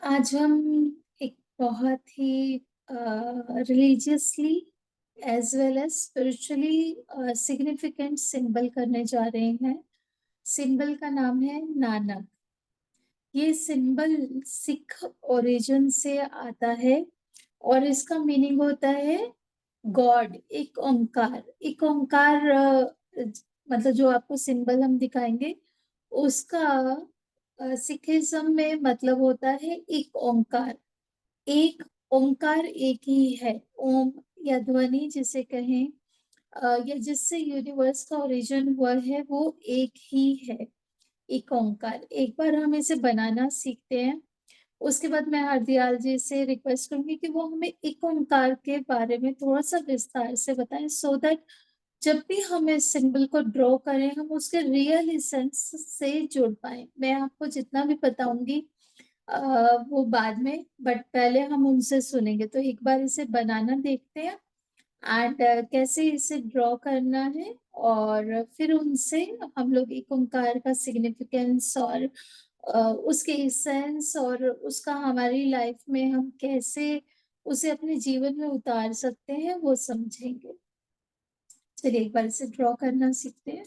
आज हम एक बहुत ही religiously as well as spiritually significant symbol करने जा रहे हैं। सिंबल का नाम है नानक। ये सिंबल सिख ओरिजिन से आता है और इसका मीनिंग होता है गॉड, एक ओंकार। एक ओंकार मतलब जो आपको सिंबल हम दिखाएंगे उसका सिखिज्म में मतलब होता है एक ओंकार। एक ओंकार एक ही है। ओम या ध्वनि जिसे कहें, या जिससे यूनिवर्स का ओरिजिन हुआ है, वो एक ही है। एक ओंकार। एक बार हम इसे बनाना सीखते हैं, उसके बाद मैं हरदयाल जी से रिक्वेस्ट करूंगी कि वो हमें एक ओंकार के बारे में थोड़ा सा विस्तार से बताएं, सो दैट जब भी हम इस सिंबल को ड्रॉ करें हम उसके रियल इसेंस से जुड़ पाए। मैं आपको जितना भी बताऊंगी वो बाद में, बट पहले हम उनसे सुनेंगे। तो एक बार इसे बनाना देखते हैं एंड कैसे इसे ड्रॉ करना है, और फिर उनसे हम लोग एक ओंकार का सिग्निफिकेंस और उसके इसेंस और उसका हमारी लाइफ में हम कैसे उसे अपने जीवन में उतार सकते हैं वो समझेंगे। चलिए एक बार इसे ड्रॉ करना सीखते हैं।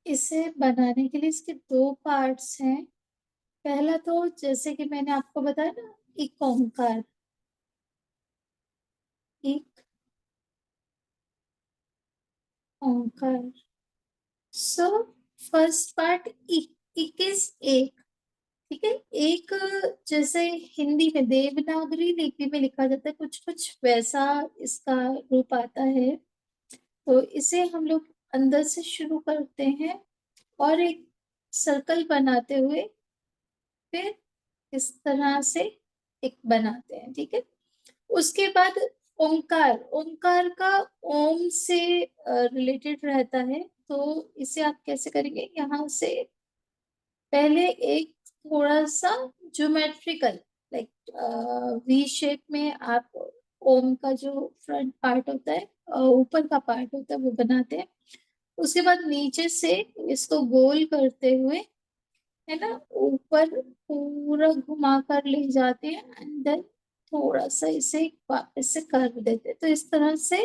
इसे बनाने के लिए इसके दो पार्ट्स हैं। पहला तो जैसे कि मैंने आपको बताया ना, एक ओंकार। एक ओंकार। सो फर्स्ट पार्ट इक इज एक। ठीक है। एक जैसे हिंदी में देवनागरी लिपि में लिखा जाता है, कुछ कुछ वैसा इसका रूप आता है। तो इसे हम लोग अंदर से शुरू करते हैं और एक सर्कल बनाते हुए फिर इस तरह से एक बनाते हैं। ठीक है। उसके बाद ओंकार। ओंकार का ओम से रिलेटेड रहता है। तो इसे आप कैसे करेंगे, यहाँ से पहले एक थोड़ा सा ज्योमेट्रिकल, लाइक वी शेप में आप ओम का जो फ्रंट पार्ट होता है, ऊपर का पार्ट होता है, वो बनाते हैं। उसके बाद नीचे से इसको गोल करते हुए, है ना, ऊपर पूरा घुमा कर ले जाते हैं एंड देन थोड़ा सा इसे वापस से कर देते हैं। तो इस तरह से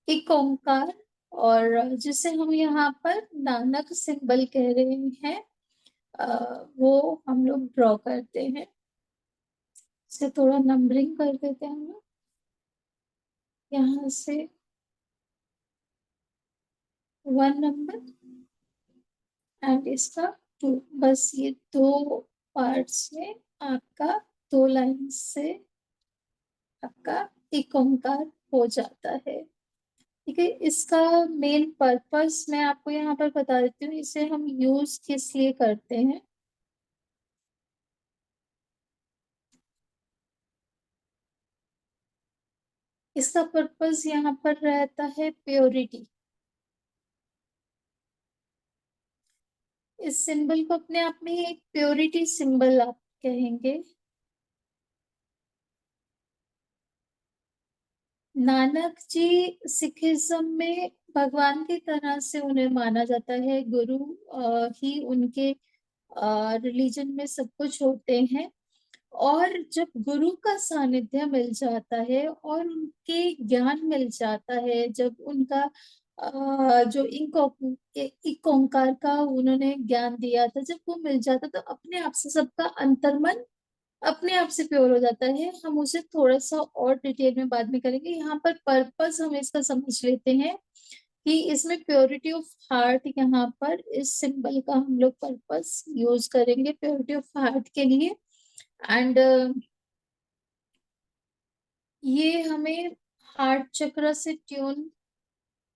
एक ओंकार, और जिसे हम यहाँ पर नानक सिंबल कह रहे हैं, वो हम लोग ड्रॉ करते हैं। इसे थोड़ा नंबरिंग कर देते हैं हम लोग, यहाँ से 1 नंबर एंड इसका 2। बस ये दो पार्ट्स में आपका, दो लाइन से आपका एक ओंकार हो जाता है। ठीक है। इसका मेन पर्पस मैं आपको यहाँ पर बता देती हूँ, इसे हम यूज किस लिए करते हैं। इसका पर्पस यहाँ पर रहता है प्योरिटी। इस सिंबल को अपने आप में ही एक प्योरिटी सिंबल आप कहेंगे। नानक जी सिखिज्म में भगवान की तरह से उन्हें माना जाता है। गुरु ही उनके रिलीजन में सब कुछ होते हैं। और जब गुरु का सानिध्य मिल जाता है और उनके ज्ञान मिल जाता है, जब उनका जो एक ओंकार का उन्होंने ज्ञान दिया था, जब वो मिल जाता तो अपने आप से सबका अंतर्मन अपने आप से प्योर हो जाता है। हम उसे थोड़ा सा और डिटेल में बाद में करेंगे। यहाँ पर पर्पस हम इसका समझ लेते हैं कि इसमें प्योरिटी ऑफ हार्ट, यहाँ पर इस सिंबल का हम लोग पर्पस यूज करेंगे प्योरिटी ऑफ हार्ट के लिए। एंड ये हमें हार्ट चक्र से ट्यून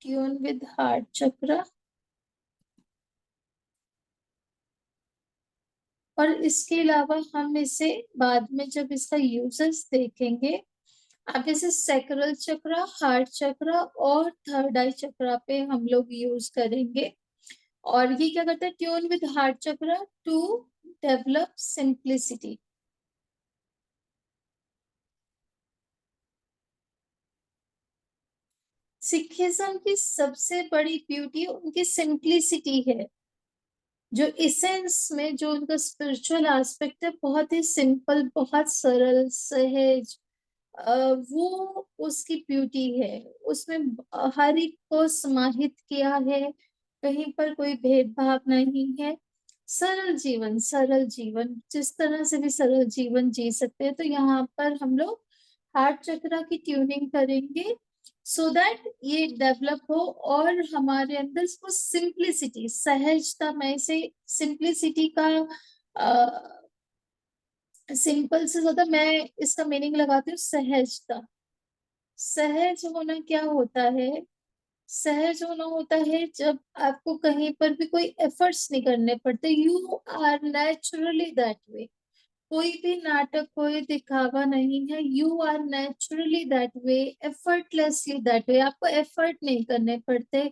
ट्यून विद हार्ट चक्र। और इसके अलावा हम इसे बाद में जब इसका यूजेस देखेंगे, आप इसे सैक्रल चक्र, हार्ट चक्र और थर्ड आई चक्र पे हम लोग यूज करेंगे। और ये क्या करता है, ट्यून विद हार्ट चक्र टू डेवलप सिंप्लिसिटी। सिखिज्म की सबसे बड़ी ब्यूटी उनकी सिंप्लिसिटी है। जो इसेंस में जो उनका स्पिरिचुअल एस्पेक्ट है, बहुत ही सिंपल, बहुत सरल, सहज, वो उसकी ब्यूटी है। उसमें हर एक को समाहित किया है, कहीं पर कोई भेदभाव नहीं है। सरल जीवन, सरल जीवन, जिस तरह से भी सरल जीवन जी सकते हैं। तो यहाँ पर हम लोग हार्ट चक्र की ट्यूनिंग करेंगे सो दैट ये डेवलप हो और हमारे अंदर वो सिंप्लिसिटी, सहजता, मैं इसे सिंप्लिसिटी का सिंपल से ज्यादा मैं इसका मीनिंग लगाती हूँ सहजता। सहज होना क्या होता है? सहज होना होता है जब आपको कहीं पर भी कोई एफर्ट्स नहीं करने पड़ते, you are naturally that way. कोई भी नाटक, कोई दिखावा नहीं है, you are naturally that way, effortlessly that way. आपको एफर्ट नहीं करने पड़ते,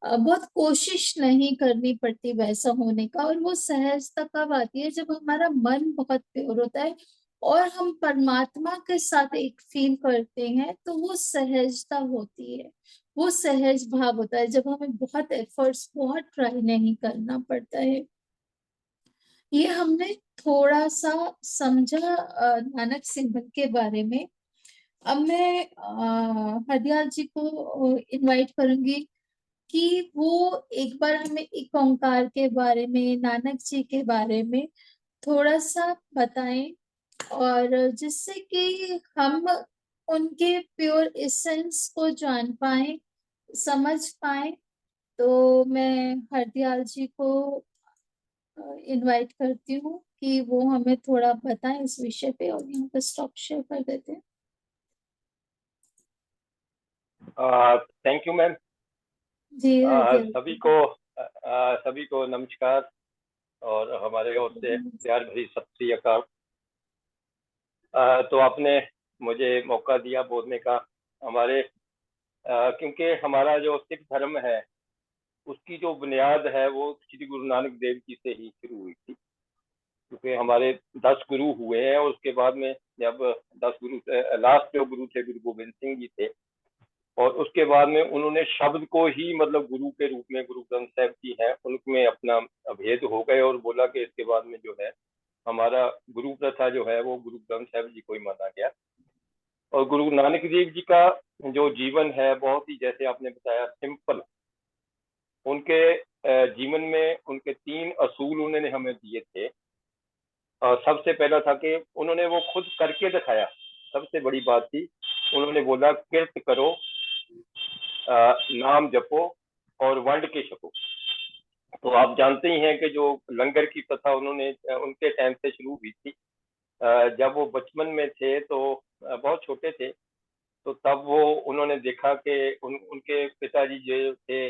बहुत कोशिश नहीं करनी पड़ती वैसा होने का। और वो सहजता कब आती है? जब हमारा मन बहुत प्योर होता है और हम परमात्मा के साथ एक फील करते हैं, तो वो सहजता होती है। वो सहज भाव होता है जब हमें बहुत एफर्ट्स, बहुत ट्राई नहीं करना पड़ता है। ये हमने थोड़ा सा समझा नानक सिंबल के बारे में। अब मैं हरदयाल जी को इनवाइट करूंगी कि वो एक बार हमें एक ओंकार के बारे में, नानक जी के बारे में थोड़ा सा बताएं, और जिससे कि हम उनके प्योर एसेंस को जान पाए, समझ पाए। तो मैं हरदयाल जी को इनवाइट करती हूँ कि वो हमें थोड़ा बताएं इस विषय पे, और यहाँ पे स्टॉप शेयर कर देते हैं। Thank you ma'am. जी हरदयाल सभी जी। को सभी को नमस्कार और हमारे ओर से प्यार भरी सत श्री अकाल। तो आपने मुझे मौका दिया बोलने का। हमारे क्योंकि हमारा जो सिख धर्म है उसकी जो बुनियाद है वो श्री गुरु नानक देव जी से ही शुरू हुई थी। क्योंकि हमारे 10 गुरु हुए हैं और उसके बाद में जब 10 गुरु लास्ट जो गुरु थे गुरु गोविंद सिंह जी थे, और उसके बाद में उन्होंने शब्द को ही मतलब गुरु के रूप में, गुरु ग्रंथ साहब जी हैं उनमें अपना भेद हो गए और बोला कि इसके बाद में जो है हमारा गुरु प्रथा जो है वो गुरु ग्रंथ साहब जी को ही माना गया। और गुरु नानक देव जी का जो जीवन है बहुत ही, जैसे आपने बताया, सिंपल। उनके जीवन में उनके 3 असूल उन्होंने हमें दिए थे। सबसे पहला था कि उन्होंने वो खुद करके दिखाया। सबसे बड़ी बात थी, उन्होंने बोला किरत करो, नाम जपो और वंड के छको। तो आप जानते ही हैं कि जो लंगर की प्रथा उन्होंने उनके टाइम से शुरू हुई थी। जब वो बचपन में थे तो बहुत छोटे थे, तो तब वो उन्होंने देखा कि उनके पिताजी जो थे,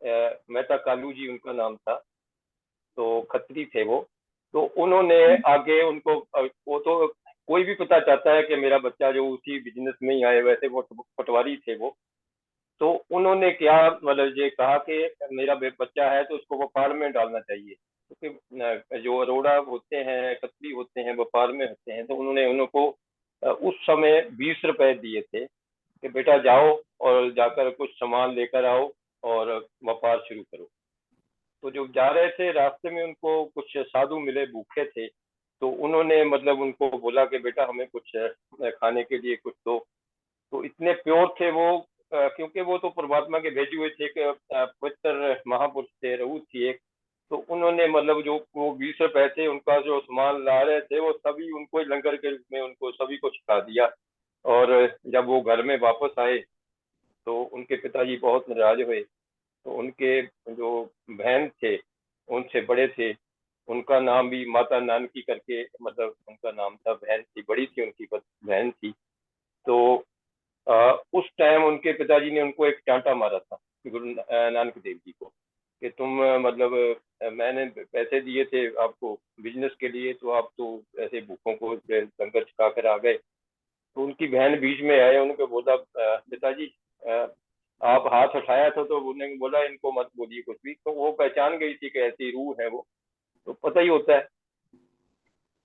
मेहता कालू जी उनका नाम था, तो खत्री थे वो। तो उन्होंने आगे उनको वो तो कोई भी पता चाहता है कि मेरा बच्चा जो उसी बिजनेस में ही आए, वैसे वो पटवारी थे वो। तो उन्होंने क्या मतलब ये कहा कि मेरा बच्चा है तो उसको व्यापार में डालना चाहिए, क्योंकि जो अरोड़ा होते हैं, खत्री होते हैं, व्यापार में होते हैं। तो उन्होंने उनको उस समय 20 रुपए दिए थे कि बेटा जाओ और जाकर कुछ सामान लेकर आओ और व्यापार शुरू करो। तो जो जा रहे थे रास्ते में उनको कुछ साधु मिले, भूखे थे। तो उन्होंने मतलब उनको बोला कि बेटा हमें कुछ खाने के लिए कुछ दो। तो इतने प्योर थे वो क्योंकि वो तो परमात्मा के भेजे हुए थे, एक पवित्र महापुरुष थे, रहू थी एक, तो उन्होंने मतलब जो वो 20 रुपए थे उनका जो सामान ला रहे थे वो सभी उनको ही लंगर के रूप में उनको सभी को छिपा दिया। और जब वो घर में वापस आए तो उनके पिताजी बहुत नाराज हुए। तो उनके जो बहन थे, उनसे बड़े थे, उनका नाम भी माता नानकी करके मतलब उनका नाम था, बहन थी, बड़ी थी उनकी बहन थी। तो उस टाइम उनके पिताजी ने उनको एक चांटा मारा था गुरु नानक देव जी को, कि तुम मतलब मैंने पैसे दिए थे आपको बिजनेस के लिए, तो आप तो ऐसे भूखों को लंगर छका कर आ गए। तो उनकी बहन बीच में आए, उनको बोला पिताजी आप हाथ उठाया था, तो उन्होंने बोला इनको मत बोलिए कुछ भी। तो वो पहचान गई थी कि ऐसी रूह है वो, तो पता ही होता है।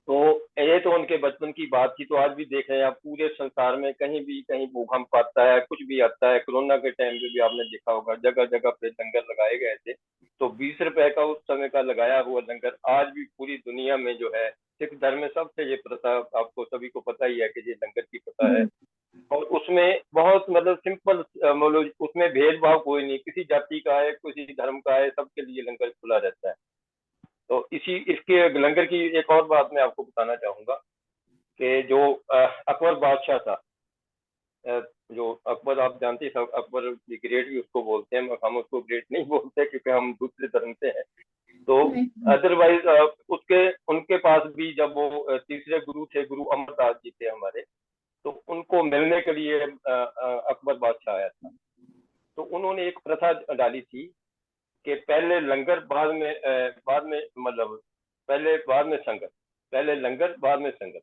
तो ये तो उनके बचपन की बात थी। तो आज भी देख रहे हैं आप पूरे संसार में कहीं भी कहीं भूकंप आता है, कुछ भी आता है, कोरोना के टाइम पे भी आपने देखा होगा जगह जगह पे लंगर लगाए गए थे। तो 20 रुपए का उस समय का लगाया हुआ लंगर आज भी पूरी दुनिया में जो है, सिख धर्म में सबसे ये प्रथा आपको सभी को पता ही है कि ये लंगर की प्रथा है। और उसमें बहुत मतलब सिंपल, मतलब उसमें भेदभाव कोई नहीं, किसी जाति का है किसी धर्म का है, सबके लिए लंगर खुला रहता है। तो इसी इसके लंगर की एक और बात मैं आपको बताना चाहूंगा कि जो अकबर बादशाह था, जो अकबर आप जानते हैं, अकबर ग्रेट भी उसको बोलते हैं, हम उसको ग्रेट नहीं बोलते क्योंकि हम दूसरे धर्म से हैं। तो अदरवाइज उसके उनके पास भी जब वो तीसरे गुरु थे, गुरु अमरदास जी थे हमारे, तो उनको मिलने के लिए अकबर बादशाह आया था। तो उन्होंने एक प्रथा डाली थी कि पहले लंगर बाद में मतलब पहले बाद में संगत, पहले लंगर बाद में संगत,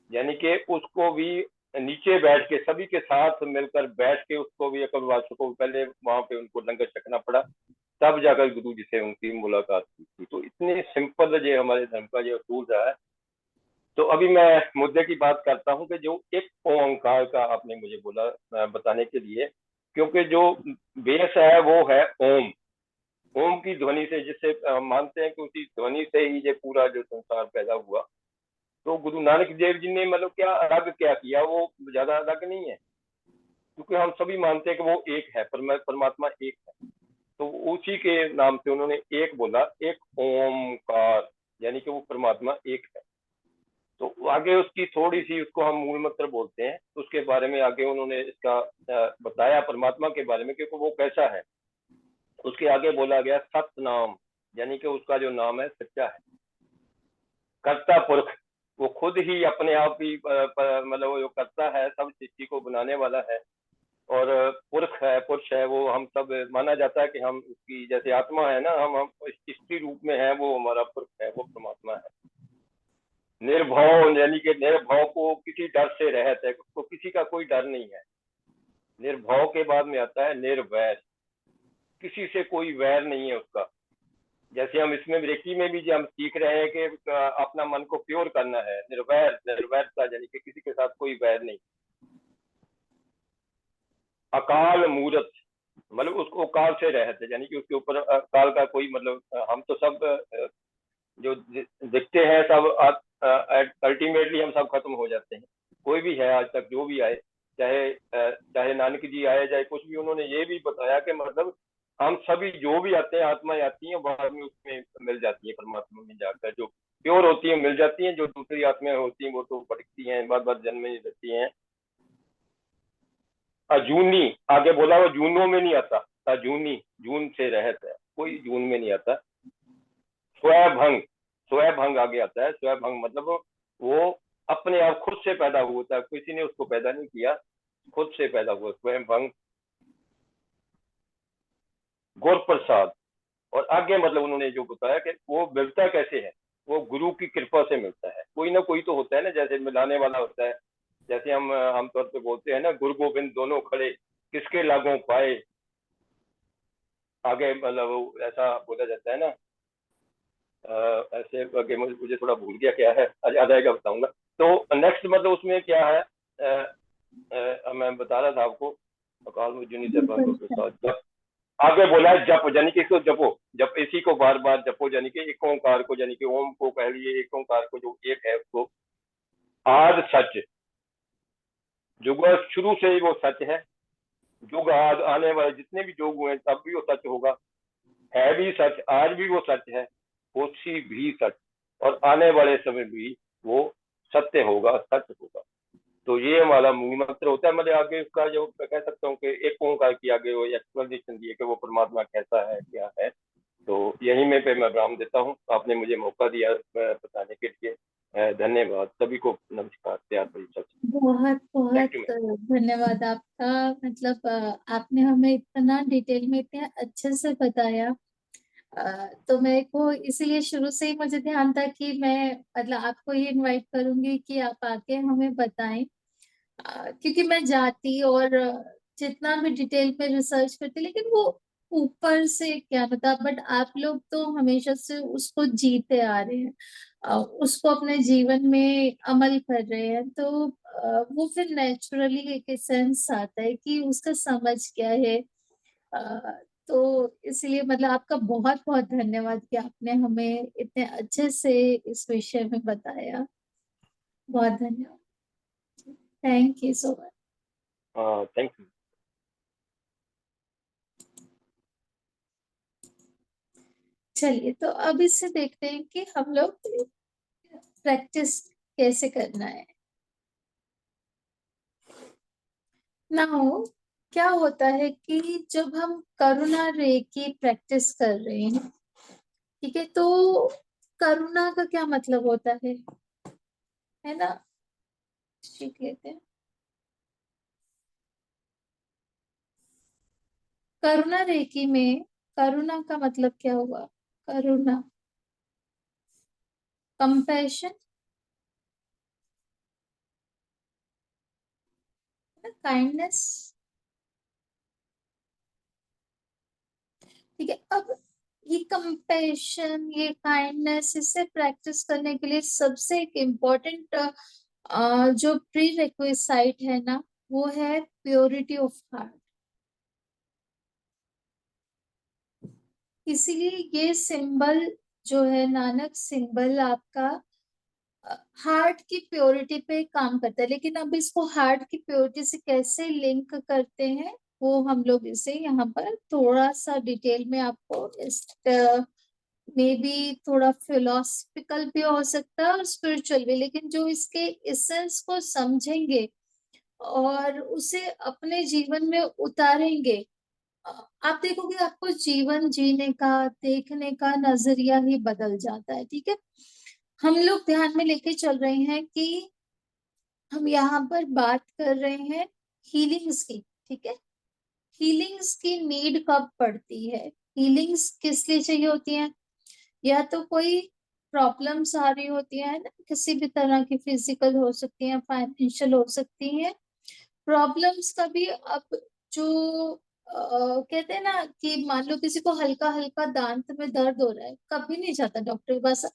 यानी कि उसको भी नीचे बैठ के सभी के साथ मिलकर बैठ के उसको भी अकबर बादशाह को पहले वहां पे उनको लंगर छकना पड़ा, तब जाकर गुरु जी से उनकी मुलाकात हुई थी। तो इतने सिंपल ये हमारे धर्म का ये असूल रहा है। तो अभी मैं मुद्दे की बात करता हूँ कि जो एक ओंकार का आपने मुझे बोला बताने के लिए, क्योंकि जो बेस है वो है ओम। ओम की ध्वनि से, जिससे हम मानते हैं कि उसी ध्वनि से ही ये पूरा जो संसार पैदा हुआ। तो गुरु नानक देव जी ने मतलब क्या अलग क्या किया, वो ज्यादा अलग नहीं है, क्योंकि हम सभी मानते हैं कि वो एक है, परमात्मा एक है। तो उसी के नाम से उन्होंने एक बोला, एक ओमकार, यानी कि वो परमात्मा एक है। तो आगे उसकी थोड़ी सी, उसको हम मूल मंत्र बोलते हैं, तो उसके बारे में आगे उन्होंने इसका बताया परमात्मा के बारे में, क्योंकि वो कैसा है। उसके आगे बोला गया सतनाम, यानी कि उसका जो नाम है सच्चा है। कर्ता पुरख, वो खुद ही अपने आप ही मतलब वो जो करता है, सब सृष्टि को बनाने वाला है। और पुरख है, पुरुष है, वो हम सब माना जाता है कि हम उसकी जैसे आत्मा है ना, हम स्त्री रूप में है, वो हमारा पुरख है, वो परमात्मा है। निर्भव, यानी कि निर्भव को किसी डर से रहता है, उसको किसी का कोई डर नहीं है। निर्भव के बाद में आता है निर्वैर, किसी से कोई वैर नहीं है उसका। जैसे हम इसमें रेकी में भी जो हम सीख रहे हैं कि अपना मन को प्योर करना है, निर्वैर, निर्वैरता, यानी कि किसी के साथ कोई वैर नहीं। अकाल मूरत, मतलब उसको काल से रहते, यानी कि उसके ऊपर काल का कोई मतलब, हम तो सब जो दिखते हैं सब अल्टीमेटली हम सब खत्म हो जाते हैं। कोई भी है आज तक जो भी आए, चाहे नानक जी आए, चाहे कुछ भी, उन्होंने ये भी बताया कि मतलब हम सभी जो भी आते हैं, आत्माएं आती हैं, बाद में उसमें मिल जाती है, परमात्मा में जाकर जो प्योर होती है मिल जाती हैं, जो दूसरी आत्माएं होती हैं वो तो भटकती हैं, बार बार जन्म में रहती हैं। अजूनी, आगे बोला वो जूनों में नहीं आता, अजूनी, जून से रहता है, कोई जून में नहीं आता। स्वयंभंग, स्वयंभंग आगे आता है। स्वयंभंग मतलब वो अपने आप खुद से पैदा होता है, किसी ने उसको पैदा नहीं किया, खुद से पैदा हुआ, स्वयंभंग। गुर प्रसाद, और आगे मतलब उन्होंने जो बताया कि वो मिलता कैसे है, वो गुरु की कृपा से मिलता है। कोई ना कोई तो होता है ना, जैसे मिलाने वाला होता है। जैसे हम आमतौर पे बोलते हैं ना, गुरु गोविंद दोनों खड़े, किसके लागों पाए, आगे मतलब ऐसा बोला जाता है ना। ऐसे आगे मुझे थोड़ा भूल गया क्या है, याद आएगा बताऊंगा। तो नेक्स्ट मतलब उसमें क्या है, मैं बता रहा था आपको, अकाल मुजुनी जब आगे बोला है जप, यानी कि इसको जपो, जप इसी को बार बार जपो, यानी कि एक ओंकार को, यानी कि ओम को कह लिए, एक ओंकार को जो एक है उसको। आद सच, जो शुरू से ही वो सच है, युग आने वाले जितने भी युग हुए तब भी वो सच होगा, है भी सच, आज भी वो सच है, होशी भी सच, और आने वाले समय भी वो सत्य होगा, सच होगा। तो ये हमारा मूल मंत्र होता है। मैंने आगे उसका जो मैं कह सकता हूँ कि एक ओंकार की आगे वो एक्सप्लेनेशन दी है कि वो परमात्मा कैसा है, क्या है। तो यही में पे मैं विराम देता हूँ। आपने मुझे मौका दिया बताने के लिए। धन्यवाद सभी को। नमस्कार। प्यार भरी सच। बहुत बहुत थैंक यू। धन्यवाद आपका। मतलब आपने हमें इतना डिटेल में इतने अच्छे से बताया। तो मेरे को इसीलिए शुरू से ही मुझे ध्यान था कि मैं मतलब आपको ही इनवाइट करूंगी कि आप आके हमें बताएं। क्योंकि मैं जाती और जितना भी डिटेल पे रिसर्च करती, लेकिन वो ऊपर से क्या बता, बट आप लोग तो हमेशा से उसको जीते आ रहे हैं, उसको अपने जीवन में अमल कर रहे हैं, तो वो फिर नेचुरली एक सेंस आता है कि उसका समझ क्या है। अ, तो इसलिए मतलब आपका बहुत बहुत धन्यवाद कि आपने हमें इतने अच्छे से इस विषय में बताया। बहुत धन्यवाद। Thank you so much. Thank you. चलिए, तो अब इससे देखते हैं कि हम लोग प्रैक्टिस कैसे करना है। नाउ क्या होता है कि जब हम करुणा रे की प्रैक्टिस कर रहे हैं, ठीक है, तो करुणा का क्या मतलब होता है ना, सीख लेते हैं। करुणा रेकी में करुणा का मतलब क्या हुआ? करुणा, कंपैशन, काइंडनेस। ठीक है, अब ये कंपैशन, ये काइंडनेस, इससे प्रैक्टिस करने के लिए सबसे एक इम्पोर्टेंट जो प्री रिक्विसाइट है ना, वो है प्योरिटी ऑफ हार्ट। इसीलिए ये सिंबल जो है नानक सिंबल, आपका हार्ट की प्योरिटी पे काम करता है। लेकिन अब इसको हार्ट की प्योरिटी से कैसे लिंक करते हैं, वो हम लोग इसे यहाँ पर थोड़ा सा डिटेल में आपको इस मे बी थोड़ा फिलोसफिकल भी हो सकता है और स्पिरिचुअल भी, लेकिन जो इसके इसेंस को समझेंगे और उसे अपने जीवन में उतारेंगे, आप देखोगे आपको जीवन जीने का, देखने का नजरिया ही बदल जाता है। ठीक है, हम लोग ध्यान में लेके चल रहे हैं कि हम यहाँ पर बात कर रहे हैं हीलिंग्स की। ठीक है, हीलिंग्स की नीड कब पड़ती है? हीलिंग्स किस लिए चाहिए होती है? या तो कोई प्रॉब्लम्स आ रही होती है ना, किसी भी तरह की, फिजिकल हो सकती है, फाइनेंशियल हो सकती है। प्रॉब्लम्स का भी अब जो कहते हैं ना कि मान लो किसी को हल्का हल्का दांत में दर्द हो रहा है, कभी नहीं जाता डॉक्टर के पास।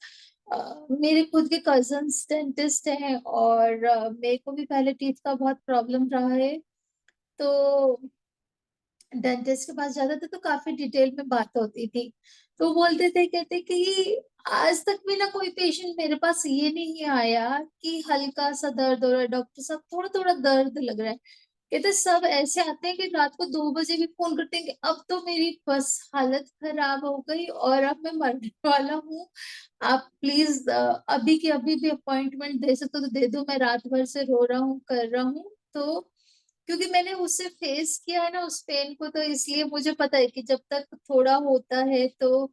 मेरे खुद के कजन्स डेंटिस्ट हैं और मेरे को भी पहले टीथ का बहुत प्रॉब्लम रहा है, तो डेंटिस्ट के पास जाते थे तो काफी डिटेल में बात होती थी। तो बोलते थे, कहते कि आज तक भी ना कोई पेशेंट मेरे पास ये नहीं आया कि हल्का सा दर्द हो रहा है, डॉक्टर साहब थोड़ा थोड़ा दर्द लग रहा है। कहते सब ऐसे आते हैं कि रात को 2 बजे भी फोन करते हैं कि अब तो मेरी बस हालत खराब हो गई और अब मैं मरने वाला हूँ, आप प्लीज अभी के अभी भी अपॉइंटमेंट दे सकते हो तो दे दो, मैं रात भर से रो रहा हूँ, कर रहा हूँ। तो क्योंकि मैंने उससे फेस किया है ना उस पेन को, तो इसलिए मुझे पता है कि जब तक थोड़ा होता है तो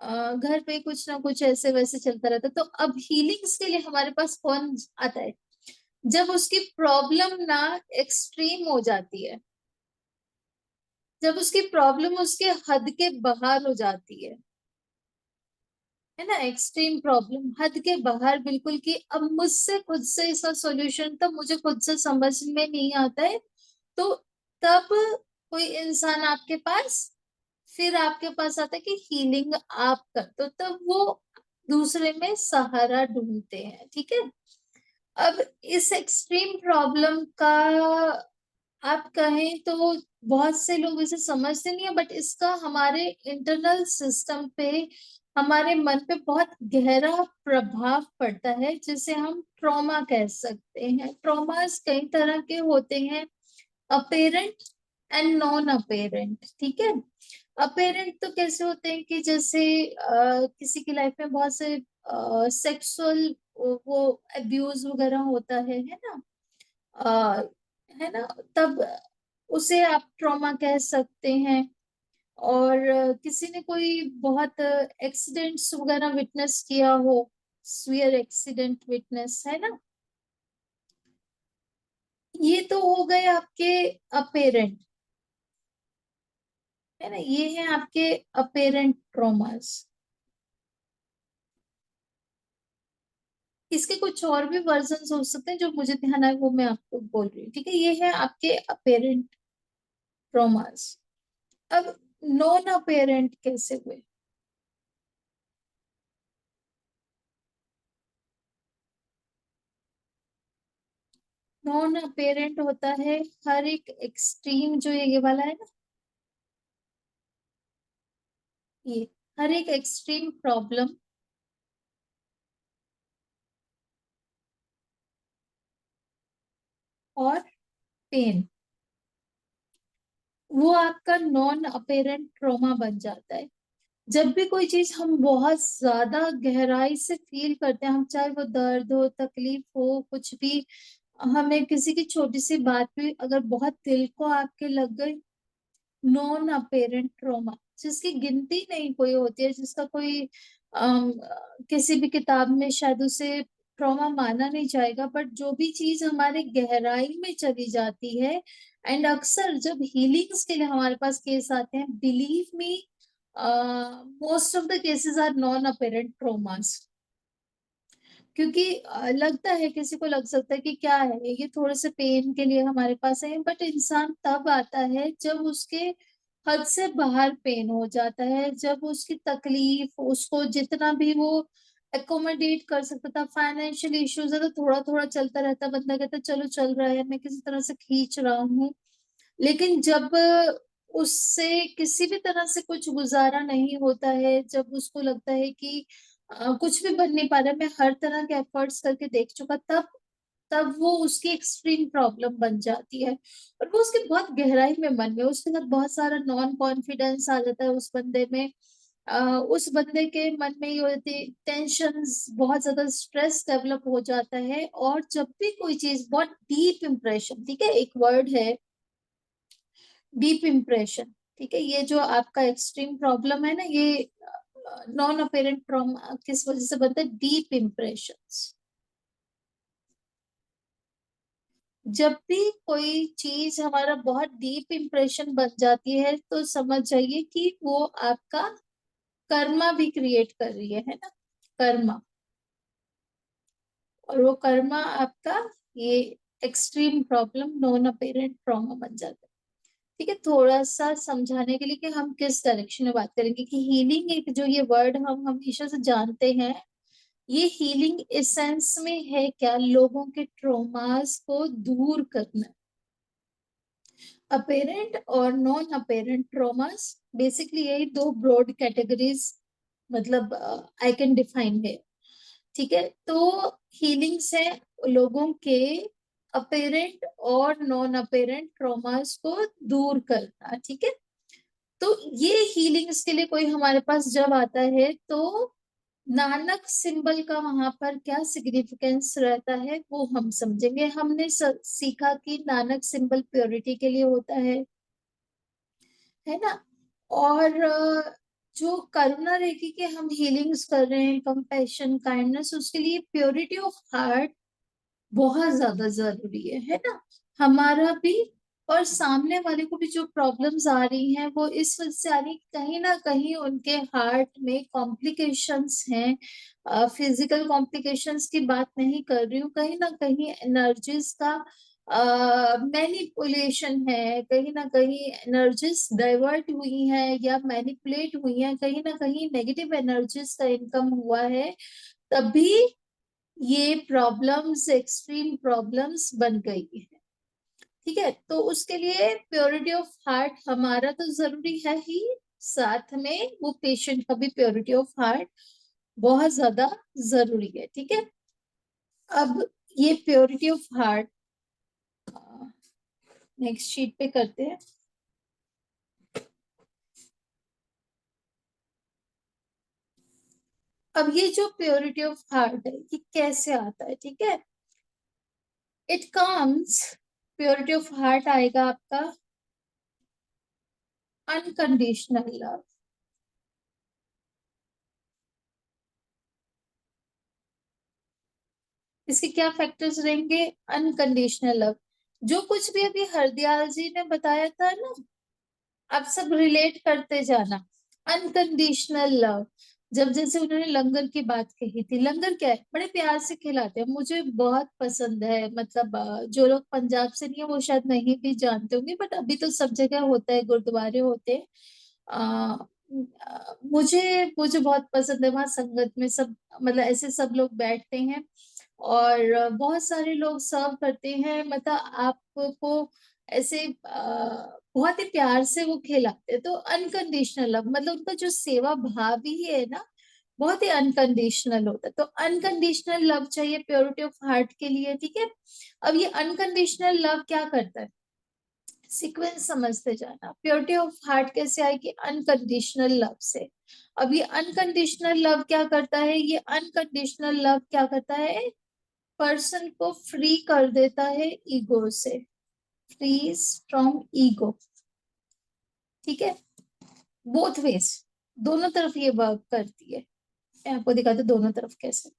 घर पे कुछ ना कुछ ऐसे वैसे चलता रहता है। तो अब हीलिंग्स के लिए हमारे पास कौन आता है? जब उसकी प्रॉब्लम ना एक्सट्रीम हो जाती है, जब उसकी प्रॉब्लम उसके हद के बाहर हो जाती है ना, एक्सट्रीम प्रॉब्लम हद के बाहर बिल्कुल, कि अब मुझसे खुद से इसका सॉल्यूशन तो मुझे खुद से समझ में नहीं आता है, तो तब कोई इंसान आपके पास, फिर आपके पास आता है कि हीलिंग आप कर, तो तब वो दूसरे में सहारा ढूंढते हैं। ठीक है, अब इस एक्सट्रीम प्रॉब्लम का आप कहें तो बहुत से लोग इसे समझते नहीं है, बट इसका हमारे इंटरनल सिस्टम पे, हमारे मन पे बहुत गहरा प्रभाव पड़ता है, जिसे हम ट्रॉमा कह सकते हैं। ट्रॉमास कई तरह के होते हैं, अपेरेंट एंड नॉन अपेरेंट। ठीक है, अपेरेंट तो कैसे होते हैं कि जैसे किसी की लाइफ में बहुत से सेक्सुअल वो अब्यूज वगैरह होता है ना, अ, है ना, तब उसे आप ट्रॉमा कह सकते हैं। और किसी ने कोई बहुत एक्सीडेंट्स वगैरह विटनेस किया हो, स्वीयर एक्सीडेंट विटनेस, है ना, ये तो हो गए आपके अपेरेंट, है ना, ये है आपके अपेरेंट ट्रॉमास। इसके कुछ और भी वर्जन हो सकते हैं, जो मुझे ध्यान है वो मैं आपको बोल रही हूँ। ठीक है, ये है आपके अपेरेंट ट्रॉमास। अब नॉन अपेरेंट कैसे हुए? नॉन अपेरेंट होता है हर एक एक्सट्रीम, जो ये वाला है ना, ये हर एक एक्सट्रीम प्रॉब्लम और पेन, वो आपका नॉन अपेरेंट ट्रॉमा बन जाता है। जब भी कोई चीज हम बहुत ज्यादा गहराई से फील करते हैं, हम चाहे वो दर्द हो, तकलीफ हो, कुछ भी, हमें किसी की छोटी सी बात भी अगर बहुत दिल को आपके लग गई, नॉन अपेरेंट ट्रॉमा, जिसकी गिनती नहीं कोई होती है, जिसका कोई किसी भी किताब में शायद उसे ट्रॉमा माना नहीं जाएगा, बट जो भी चीज हमारे गहराई में चली जाती है, एंड अक्सर जब हीलिंग्स के लिए हमारे पास केस आते हैं, believe me, most of the cases are non apparent traumas. क्योंकि लगता है, किसी को लग सकता है कि क्या है ये, थोड़े से पेन के लिए हमारे पास है, बट इंसान तब आता है जब उसके हद से बाहर पेन हो जाता है, जब उसकी तकलीफ, उसको जितना भी वो एकोमोडेट कर सकता था, फाइनेंशियल इश्यूज है तो थोड़ा थोड़ा चलता रहता, बंदा कहता चलो चल रहा है, मैं किसी तरह से खींच रहा हूँ। लेकिन जब उससे किसी भी तरह से कुछ गुजारा नहीं होता है, जब उसको लगता है कि कुछ भी बन नहीं पा रहा है, मैं हर तरह के एफर्ट्स करके देख चुका, तब तब वो उसकी एक्सट्रीम प्रॉब्लम बन जाती है। और वो उसके बहुत गहराई में मन में, उसके साथ बहुत सारा नॉन कॉन्फिडेंस आ जाता है उस बंदे में। उस बंदे के मन में ये होती टेंशन, बहुत ज्यादा स्ट्रेस डेवलप हो जाता है। और जब भी कोई चीज बहुत डीप इम्प्रेशन, ठीक है, एक वर्ड है डीप इम्प्रेशन, ठीक है, ये जो आपका एक्सट्रीम प्रॉब्लम है ना, ये नॉन अपेरेंट ट्रॉमा किस वजह से बनता है? Deep impressions. जब भी कोई चीज हमारा बहुत डीप इम्प्रेशन बन जाती है, तो समझ जाइए कि वो आपका कर्मा भी क्रिएट कर रही है ना, कर्मा। और वो कर्मा आपका ये extreme problem non apparent trauma बन जाता है। ठीक है, थोड़ा सा समझाने के लिए कि हम किस डायरेक्शन में बात करेंगे, कि हीलिंग एक जो ये वर्ड हम हमेशा से जानते हैं, ये हीलिंग एसेंस में है क्या? लोगों के ट्रोमास को दूर करना। अपेरेंट और नॉन अपेरेंट ट्रोमास, बेसिकली यही दो ब्रॉड कैटेगरीज, मतलब आई कैन डिफाइन है। ठीक है, तो हीलिंग्स है लोगों के अपेरेंट और नॉन अपेरेंट ट्रोमास को दूर करना। ठीक है, तो ये हीलिंग्स के लिए कोई हमारे पास जब आता है, तो नानक सिंबल का वहां पर क्या सिग्निफिकेंस रहता है वो हम समझेंगे। हमने सीखा कि नानक सिंबल प्योरिटी के लिए होता है ना। और जो करुणा रेखी के हम हीलिंग्स कर रहे हैं, कंपैशन, काइंडनेस, उसके लिए प्योरिटी ऑफ हार्ट बहुत ज्यादा जरूरी है ना, हमारा भी। और सामने वाले को भी जो प्रॉब्लम्स आ रही हैं, वो इस वजह से आ रही, कहीं ना कहीं उनके हार्ट में कॉम्प्लिकेशंस हैं। फिजिकल कॉम्प्लिकेशंस की बात नहीं कर रही हूँ, कहीं ना कहीं एनर्जीज का मैनिपुलेशन है, कहीं ना कहीं एनर्जीज डाइवर्ट हुई हैं या मैनिपुलेट हुई हैं, कहीं ना कहीं नेगेटिव एनर्जीज का इनकम हुआ है, तभी ये प्रॉब्लम्स, एक्सट्रीम प्रॉब्लम्स बन गई है। ठीक है, तो उसके लिए प्योरिटी ऑफ हार्ट हमारा तो जरूरी है ही, साथ में वो पेशेंट का भी प्योरिटी ऑफ हार्ट बहुत ज्यादा जरूरी है। ठीक है, अब ये purity of heart next sheet पे करते हैं। अब ये जो प्योरिटी ऑफ हार्ट है ये कैसे आता है, ठीक है। It comes, purity of heart आएगा आपका अनकंडीशनल लव। इसके क्या फैक्टर्स रहेंगे? अनकंडीशनल लव, जो कुछ भी अभी हरदयाल जी ने बताया था ना, आप सब रिलेट करते जाना। अनकंडीशनल लव, जब जैसे उन्होंने लंगर की बात कही थी, लंगर क्या है, बड़े प्यार से खिलाते हैं, मुझे बहुत पसंद है। मतलब जो लोग पंजाब से नहीं है वो शायद नहीं भी जानते होंगे, बट अभी तो सब जगह होता है, गुरुद्वारे होते हैं। आ, मुझे मुझे बहुत पसंद है, वहां संगत में सब, मतलब ऐसे सब लोग बैठते हैं और बहुत सारे लोग सर्व करते हैं, मतलब आपको ऐसे बहुत ही प्यार से वो खिलाते हैं। तो अनकंडीशनल लव मतलब उनका जो सेवा भाव ही है ना, बहुत ही अनकंडीशनल होता है। तो अनकंडीशनल लव चाहिए प्योरिटी ऑफ हार्ट के लिए, ठीक है। अब ये अनकंडीशनल लव क्या करता है, सीक्वेंस समझते जाना। प्योरिटी ऑफ हार्ट कैसे आएगी? अनकंडीशनल लव से। अब ये अनकंडीशनल लव क्या करता है? ये अनकंडीशनल लव क्या करता है? पर्सन को फ्री कर देता है ईगो से, फ्रीज फ्रॉम ईगो, ठीक है। बोथ वेज, दोनों तरफ ये वर्क करती है। मैं आपको दिखाती हूँ दोनों तरफ कैसे।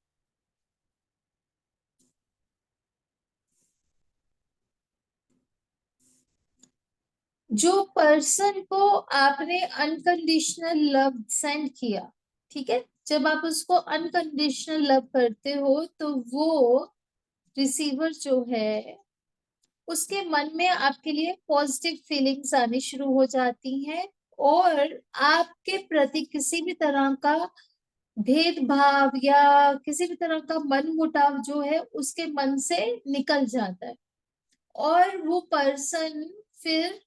जो पर्सन को आपने अनकंडीशनल लव सेंड किया, ठीक है, जब आप उसको अनकंडीशनल लव करते हो तो वो रिसीवर जो है उसके मन में आपके लिए पॉजिटिव फीलिंग्स आनी शुरू हो जाती हैं, और आपके प्रति किसी भी तरह का भेदभाव या किसी भी तरह का मन मुटाव जो है उसके मन से निकल जाता है। और वो पर्सन फिर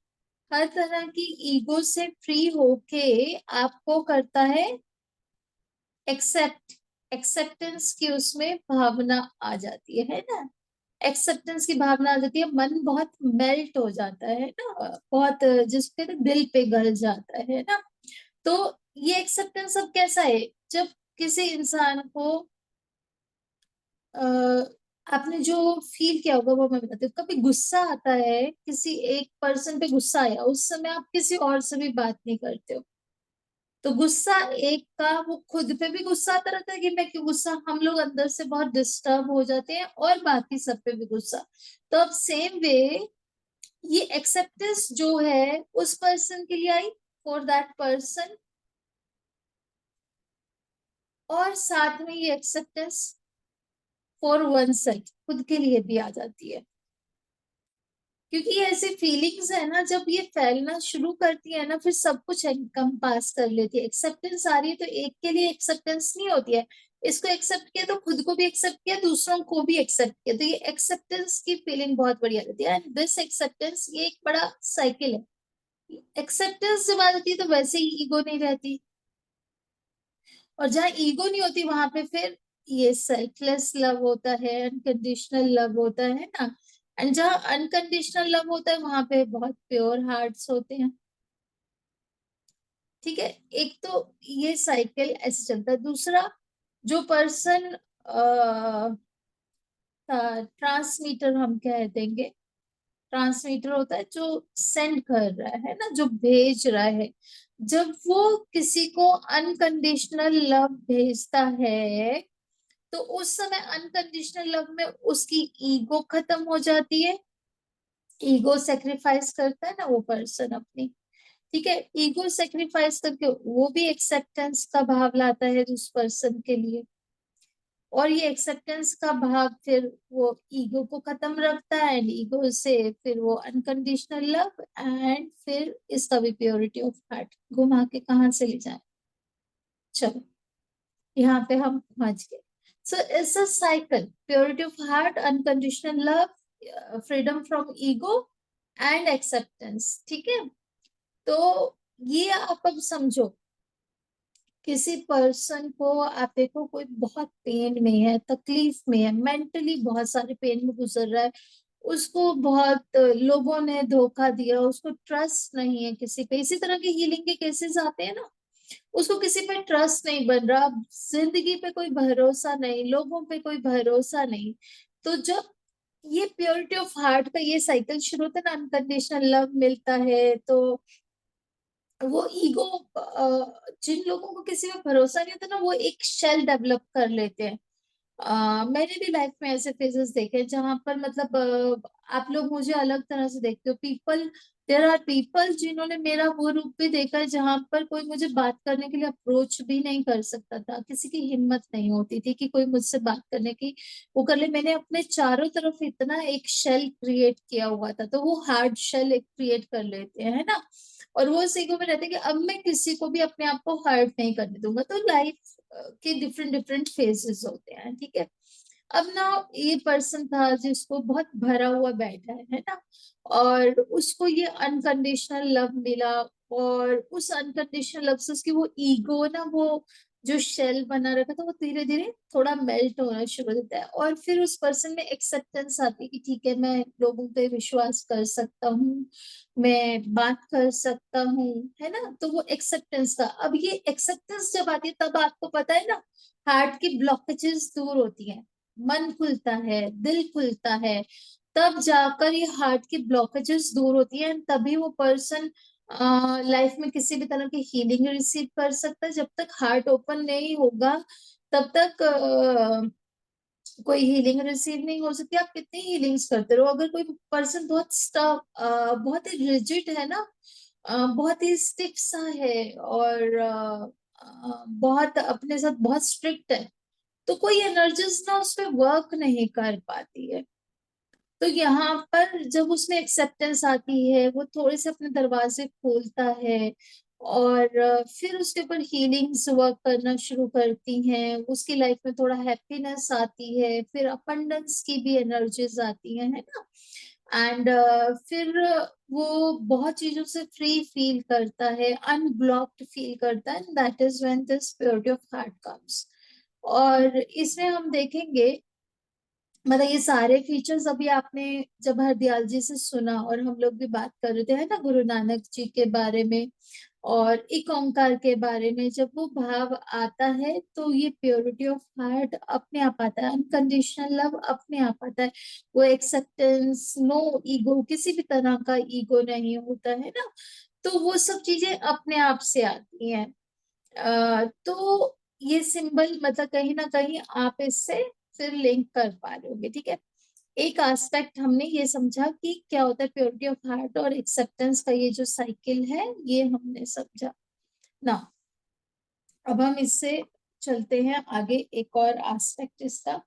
हर तरह की ईगो से फ्री होके आपको करता है एक्सेप्ट। एक्सेप्टेंस की उसमें भावना आ जाती है ना, एक्सेप्टेंस की भावना आ जाती है, मन बहुत मेल्ट हो जाता है ना, बहुत जिसको कहते हैं दिल पे गल जाता है ना। तो ये एक्सेप्टेंस अब कैसा है? जब किसी इंसान को आ, आपने जो फील किया होगा वो मैं बताती हूँ। कभी गुस्सा आता है, किसी एक पर्सन पे गुस्सा आया, उस समय आप किसी और से भी बात नहीं करते हो, तो गुस्सा एक का वो खुद पे भी गुस्सा आता रहता है कि मैं क्यों गुस्सा, हम लोग अंदर से बहुत डिस्टर्ब हो जाते हैं, और बाकी सब पे भी गुस्सा। तो अब सेम वे ये एक्सेप्टेंस जो है उस पर्सन के लिए आई, फॉर दैट पर्सन, और साथ में ये एक्सेप्टेंस फॉर वन सेल्फ, खुद के लिए भी आ जाती है। क्योंकि ये ऐसी फीलिंग्स है ना, जब ये फैलना शुरू करती है ना फिर सब कुछ कम पास कर लेती है। एक्सेप्टेंस आ रही है तो एक के लिए एक्सेप्टेंस नहीं होती है, इसको एक्सेप्ट किया तो खुद को भी एक्सेप्ट किया, दूसरों को भी एक्सेप्ट किया, तो ये एक्सेप्टेंस की फीलिंग बहुत बढ़िया रहती है। एंड दिस एक्सेप्टेंस ये एक बड़ा साइकिल है। एक्सेप्टेंस जब आ जाती है तो वैसे ही ईगो नहीं रहती, और जहाँ ईगो नहीं होती वहां पे फिर ये सेल्फलेस लव होता है, अनकंडीशनल लव होता है ना। एंड जहाँ अनकंडीशनल लव होता है वहां पे बहुत प्योर हार्ट्स होते हैं, ठीक है। एक तो ये साइकिल ऐसे चलता है। दूसरा, जो पर्सन ट्रांसमीटर हम कह देंगे, ट्रांसमीटर होता है जो सेंड कर रहा है ना, जो भेज रहा है, जब वो किसी को अनकंडीशनल लव भेजता है तो उस समय अनकंडीशनल लव में उसकी ईगो खत्म हो जाती है। ईगो सेक्रीफाइस करता है ना वो पर्सन अपनी, ठीक है, ईगो सेक्रीफाइस करके वो भी एक्सेप्टेंस का भाव लाता है उस पर्सन के लिए, और ये एक्सेप्टेंस का भाव फिर वो ईगो को खत्म रखता है, एंड ईगो से फिर वो अनकंडीशनल लव, एंड फिर इसका भी प्योरिटी ऑफ हार्ट घुमा के कहाँ से ले जाए। चलो यहाँ पे हम पहुंच गए। So it's a cycle, purity of heart, unconditional love, freedom from ego and acceptance, ठीक है। तो ये आप अब समझो, किसी पर्सन को आप देखो कोई बहुत पेन में है, तकलीफ में है, मेंटली बहुत सारे पेन में गुजर रहा है, उसको बहुत लोगों ने धोखा दिया, उसको ट्रस्ट नहीं है किसी पे, इसी तरह के हीलिंग के केसेस आते हैं ना। उसको किसी पे ट्रस्ट नहीं बन रहा, जिंदगी पे कोई भरोसा नहीं, लोगों पे कोई भरोसा नहीं। तो जब ये प्योरिटी ऑफ हार्ट का ये साइकिल शुरू होता है ना, अनकंडीशनल लव मिलता है, तो वो ईगो, जिन लोगों को किसी पे भरोसा नहीं होता ना, वो एक शेल डेवलप कर लेते हैं। मैंने भी लाइफ में ऐसे फेजेस देखे हैं जहां पर मतलब आप लोग मुझे अलग तरह से देखते हो, पीपल, देर आर पीपल जिन्होंने मेरा वो रूप भी देखा है जहां पर कोई मुझे बात करने के लिए अप्रोच भी नहीं कर सकता था, किसी की हिम्मत नहीं होती थी कि कोई मुझसे बात करने की वो कर ले। मैंने अपने चारों तरफ इतना एक शेल क्रिएट किया हुआ था, तो वो हार्ड शेल एक क्रिएट कर लेते हैं, है ना। और वो सीखो में रहते हैं कि अब मैं किसी को भी अपने आप को हर्ट नहीं करने दूंगा। तो लाइफ के डिफरेंट डिफरेंट फेजेस होते हैं, ठीक है। अब ना, ये पर्सन था जिसको बहुत भरा हुआ बैठा है ना, और उसको ये अनकंडीशनल लव मिला, और उस अनकंडीशनल लव से उसकी वो ईगो ना, वो जो शेल बना रखा था, वो धीरे धीरे थोड़ा मेल्ट होना शुरू हो जाता है, और फिर उस पर्सन में एक्सेप्टेंस आती है कि ठीक है, मैं लोगों पे विश्वास कर सकता हूँ, मैं बात कर सकता हूँ, है ना। तो वो एक्सेप्टेंस का, अब ये एक्सेप्टेंस जब आती है तब आपको पता है ना, हार्ट की ब्लॉकेजेस दूर होती है, मन खुलता है, दिल खुलता है, तब जाकर ये हार्ट की ब्लॉकेजेस दूर होती है, and तभी वो पर्सन लाइफ में किसी भी तरह की हीलिंग रिसीव कर सकता है। जब तक हार्ट ओपन नहीं होगा तब तक कोई हीलिंग रिसीव नहीं हो सकती। आप कितनी हीलिंग्स करते रहो, अगर कोई पर्सन बहुत स्टफ, बहुत ही रिजिड है ना, बहुत ही स्टिफ सा है, और बहुत अपने साथ बहुत स्ट्रिक्ट है, तो कोई एनर्जीज ना उस पर वर्क नहीं कर पाती है। तो यहाँ पर जब उसमें एक्सेप्टेंस आती है, वो थोड़े से अपने दरवाजे खोलता है, और फिर उसके ऊपर हीलिंग्स वर्क करना शुरू करती हैं, उसकी लाइफ में थोड़ा हैप्पीनेस आती है, फिर अबंडेंस की भी एनर्जीज आती हैं, है ना। एंड फिर वो बहुत चीजों से फ्री फील करता है, अनब्लॉक्ड फील करता है, that is when this purity of heart comes. और इसमें हम देखेंगे, मतलब ये सारे फीचर्स अभी आपने जब हरदयाल जी से सुना, और हम लोग भी बात कर रहे थे, है ना, गुरु नानक जी के बारे में और एक ओंकार के बारे में, जब वो भाव आता है तो ये प्योरिटी ऑफ हार्ट अपने आप आता है, अनकंडीशनल लव अपने आप आता है, वो एक्सेप्टेंस, नो ईगो, किसी भी तरह का ईगो नहीं होता है ना। तो वो सब चीजें अपने आप से आती हैं। तो ये सिंबल मतलब कहीं ना कहीं आप इससे फिर लिंक कर पा रहे होंगे, ठीक है। एक एस्पेक्ट हमने ये समझा कि क्या होता है प्योरिटी ऑफ हार्ट और एक्सेप्टेंस का ये जो साइकिल है, ये हमने समझा ना। अब हम इससे चलते हैं आगे, एक और एस्पेक्ट इसका।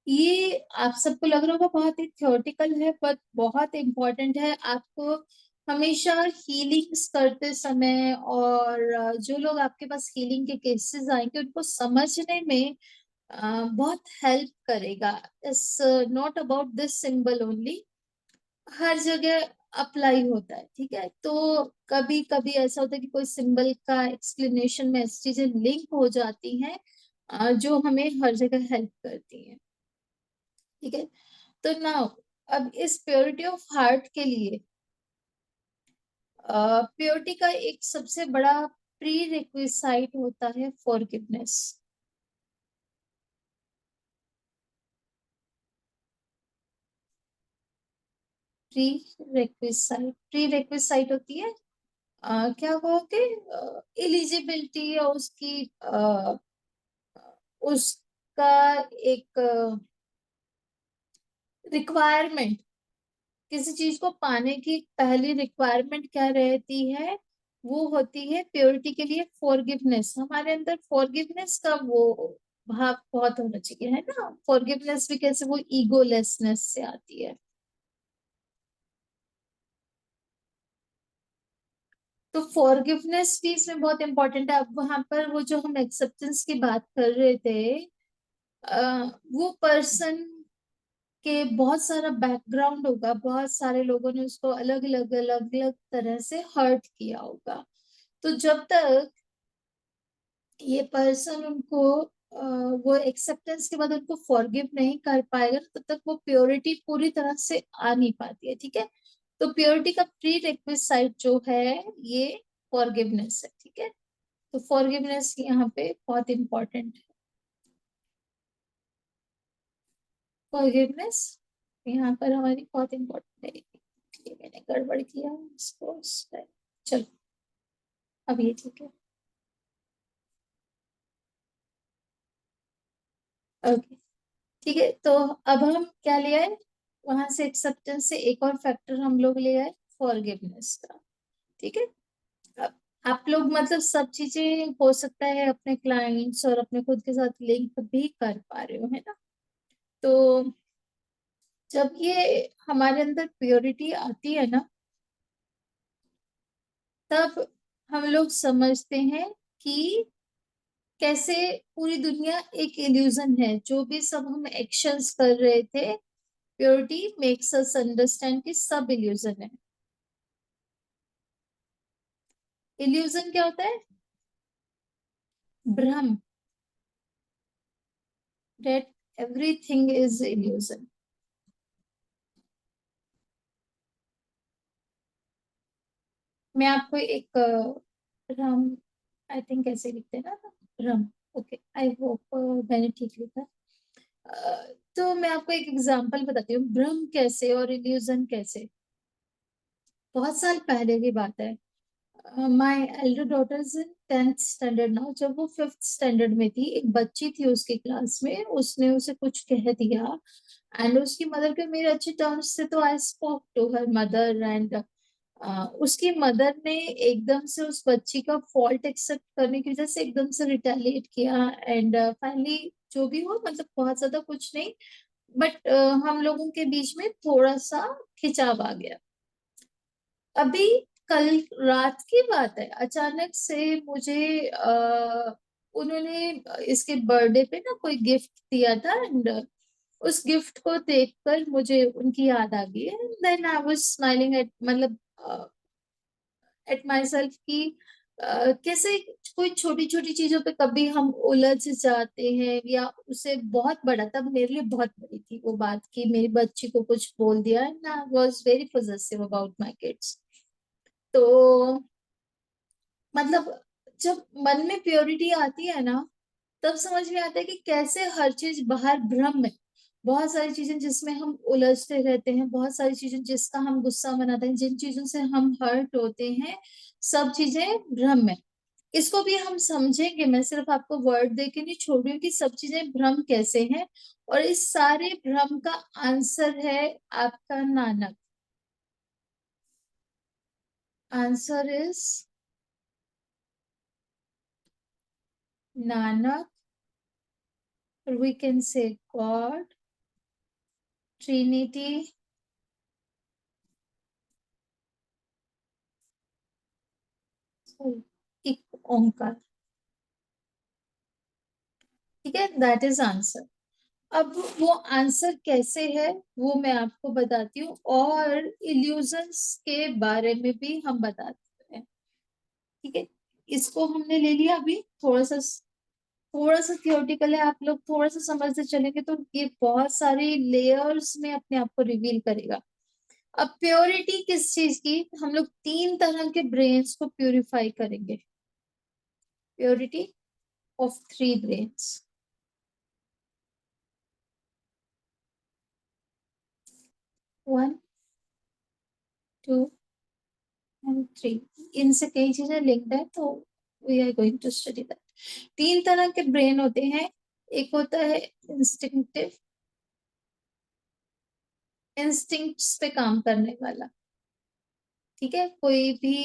ये आप सबको लग रहा होगा बहुत ही थियोरटिकल है, पर बहुत इम्पोर्टेंट है। आपको हमेशा हीलिंग्स करते समय, और जो लोग आपके पास हीलिंग के केसेस आएंगे उनको समझने में बहुत हेल्प करेगा। It's not about this symbol only, हर जगह अप्लाई होता है, ठीक है। तो कभी कभी ऐसा होता है कि कोई सिंबल का एक्सप्लेनेशन में ऐसी चीजें लिंक हो जाती हैं जो हमें हर जगह हेल्प करती हैं, ठीक है। तो नाउ, अब इस प्योरिटी ऑफ हार्ट के लिए प्योरिटी का एक सबसे बड़ा प्री रिक्विसाइट होता है फॉरगिवनेस। प्री प्री रिक्विसाइट होती है, क्या कहोगे, एलिजिबिलिटी, और उसकी उसका एक रिक्वायरमेंट, किसी चीज को पाने की पहली रिक्वायरमेंट क्या रहती है, वो होती है प्योरिटी के लिए फॉरगिवनेस। हमारे अंदर फॉरगिवनेस का वो भाव बहुत होना चाहिए, है ना। फॉरगिवनेस भी कैसे, वो ईगोलेसनेस से आती है। तो फॉरगिवनेस भी इसमें बहुत इंपॉर्टेंट है। अब वहां पर वो जो हम एक्सेप्टेंस की बात कर रहे थे, वो पर्सन के बहुत सारा बैकग्राउंड होगा, बहुत सारे लोगों ने उसको अलग अलग अलग अलग तरह से हर्ट किया होगा। तो जब तक ये पर्सन उनको वो एक्सेप्टेंस के बाद उनको फॉरगिव नहीं कर पाएगा, तब तक वो प्योरिटी पूरी तरह से आ नहीं पाती है, ठीक है। तो प्योरिटी का प्री रिक्विजिट जो है, ये फॉरगिवनेस है, ठीक है। तो फॉरगिवनेस यहाँ पे बहुत इंपॉर्टेंट है। फॉरगिवनेस यहाँ पर हमारी बहुत इंपॉर्टेंट है। ये मैंने गड़बड़ किया इसको चलो अब ये ठीक है। ओके ठीक है, तो अब हम क्या ले आए वहां से, एक्सेप्टेंस से एक और फैक्टर हम लोग ले आए फॉरगिवनेस का। ठीक है, अब आप लोग मतलब सब चीजें हो सकता है अपने क्लाइंट्स और अपने खुद के साथ लिंक भी कर पा रहे हो, है ना। तो जब ये हमारे अंदर प्योरिटी आती है ना, तब हम लोग समझते हैं कि कैसे पूरी दुनिया एक इल्यूजन है। जो भी सब हम एक्शंस कर रहे थे, प्योरिटी मेक्स अस अंडरस्टैंड कि सब इल्यूजन है। इल्यूजन क्या होता है? भ्रम, that everything is illusion। मैं आपको एक भ्रम, आई थिंक ऐसे लिखते हैं ना, भ्रम। ओके, आई होप मैंने ठीक लिखा। तो मैं आपको एक एग्जांपल बताती हूँ भ्रम कैसे और इल्यूजन कैसे। बहुत साल पहले की बात है। My Elder daughter is in 10th standard now. जब वो 5th स्टैंडर्ड में थी, एक बच्ची थी उसकी क्लास में, उसने उसे कुछ कह दिया एंड उसकी मदर के मेरे अच्छे टर्म्स से, तो I spoke to her mother and उसकी मदर ने एकदम से उस बच्ची का फॉल्ट एक्सेप्ट करने की वजह से एकदम से रिटेलिएट किया एंड फाइनली जो भी हो, मतलब बहुत ज्यादा कुछ नहीं, बट हम लोगों के बीच में थोड़ा सा खिंचाव आ गया। अभी कल रात की बात है, अचानक से मुझे उन्होंने इसके बर्थडे पे ना कोई गिफ्ट दिया था एंड उस गिफ्ट को देखकर मुझे उनकी याद आ गई है। Then I was smiling at, मतलब एट माई सेल्फ की कैसे कोई छोटी छोटी चीजों पे कभी हम उलझ जाते हैं, या उसे बहुत बड़ा, तब मेरे लिए बहुत बड़ी थी वो बात की मेरी बच्ची को कुछ बोल दिया and I was very possessive about my kids. तो मतलब जब मन में प्योरिटी आती है ना, तब समझ में आता है कि कैसे हर चीज बाहर भ्रम है। बहुत सारी चीजें जिसमें हम उलझते रहते हैं, बहुत सारी चीजें जिसका हम गुस्सा मनाते हैं, जिन चीजों से हम हर्ट होते हैं, सब चीजें भ्रम है। इसको भी हम समझेंगे, मैं सिर्फ आपको वर्ड दे के नहीं छोड़ रही हूँ कि सब चीजें भ्रम कैसे हैं। और इस सारे भ्रम का आंसर है आपका Nanak. Answer is Nanak, we can say God, trinity, Ek Onkar. ठीक है, दैट इज आंसर। अब वो आंसर कैसे है वो मैं आपको बताती हूँ, और इल्यूजन्स के बारे में भी हम बताते हैं। ठीक है, इसको हमने ले लिया। अभी थोड़ा सा थियोरटिकल है, आप लोग थोड़ा सा समझते चलेंगे तो ये बहुत सारी लेयर्स में अपने आप को रिवील करेगा। अब प्योरिटी किस चीज की, हम लोग 3 तरह के ब्रेन्स को प्यूरिफाई करेंगे। Purity of 3 brains. 1, 2 एंड 3। इनसे कई चीजें लिंक्ड है, तो we are going to study that. 3 तरह के ब्रेन होते हैं। एक होता है इंस्टिंक्टिव, इंस्टिंक्ट्स पे काम करने वाला। ठीक है, कोई भी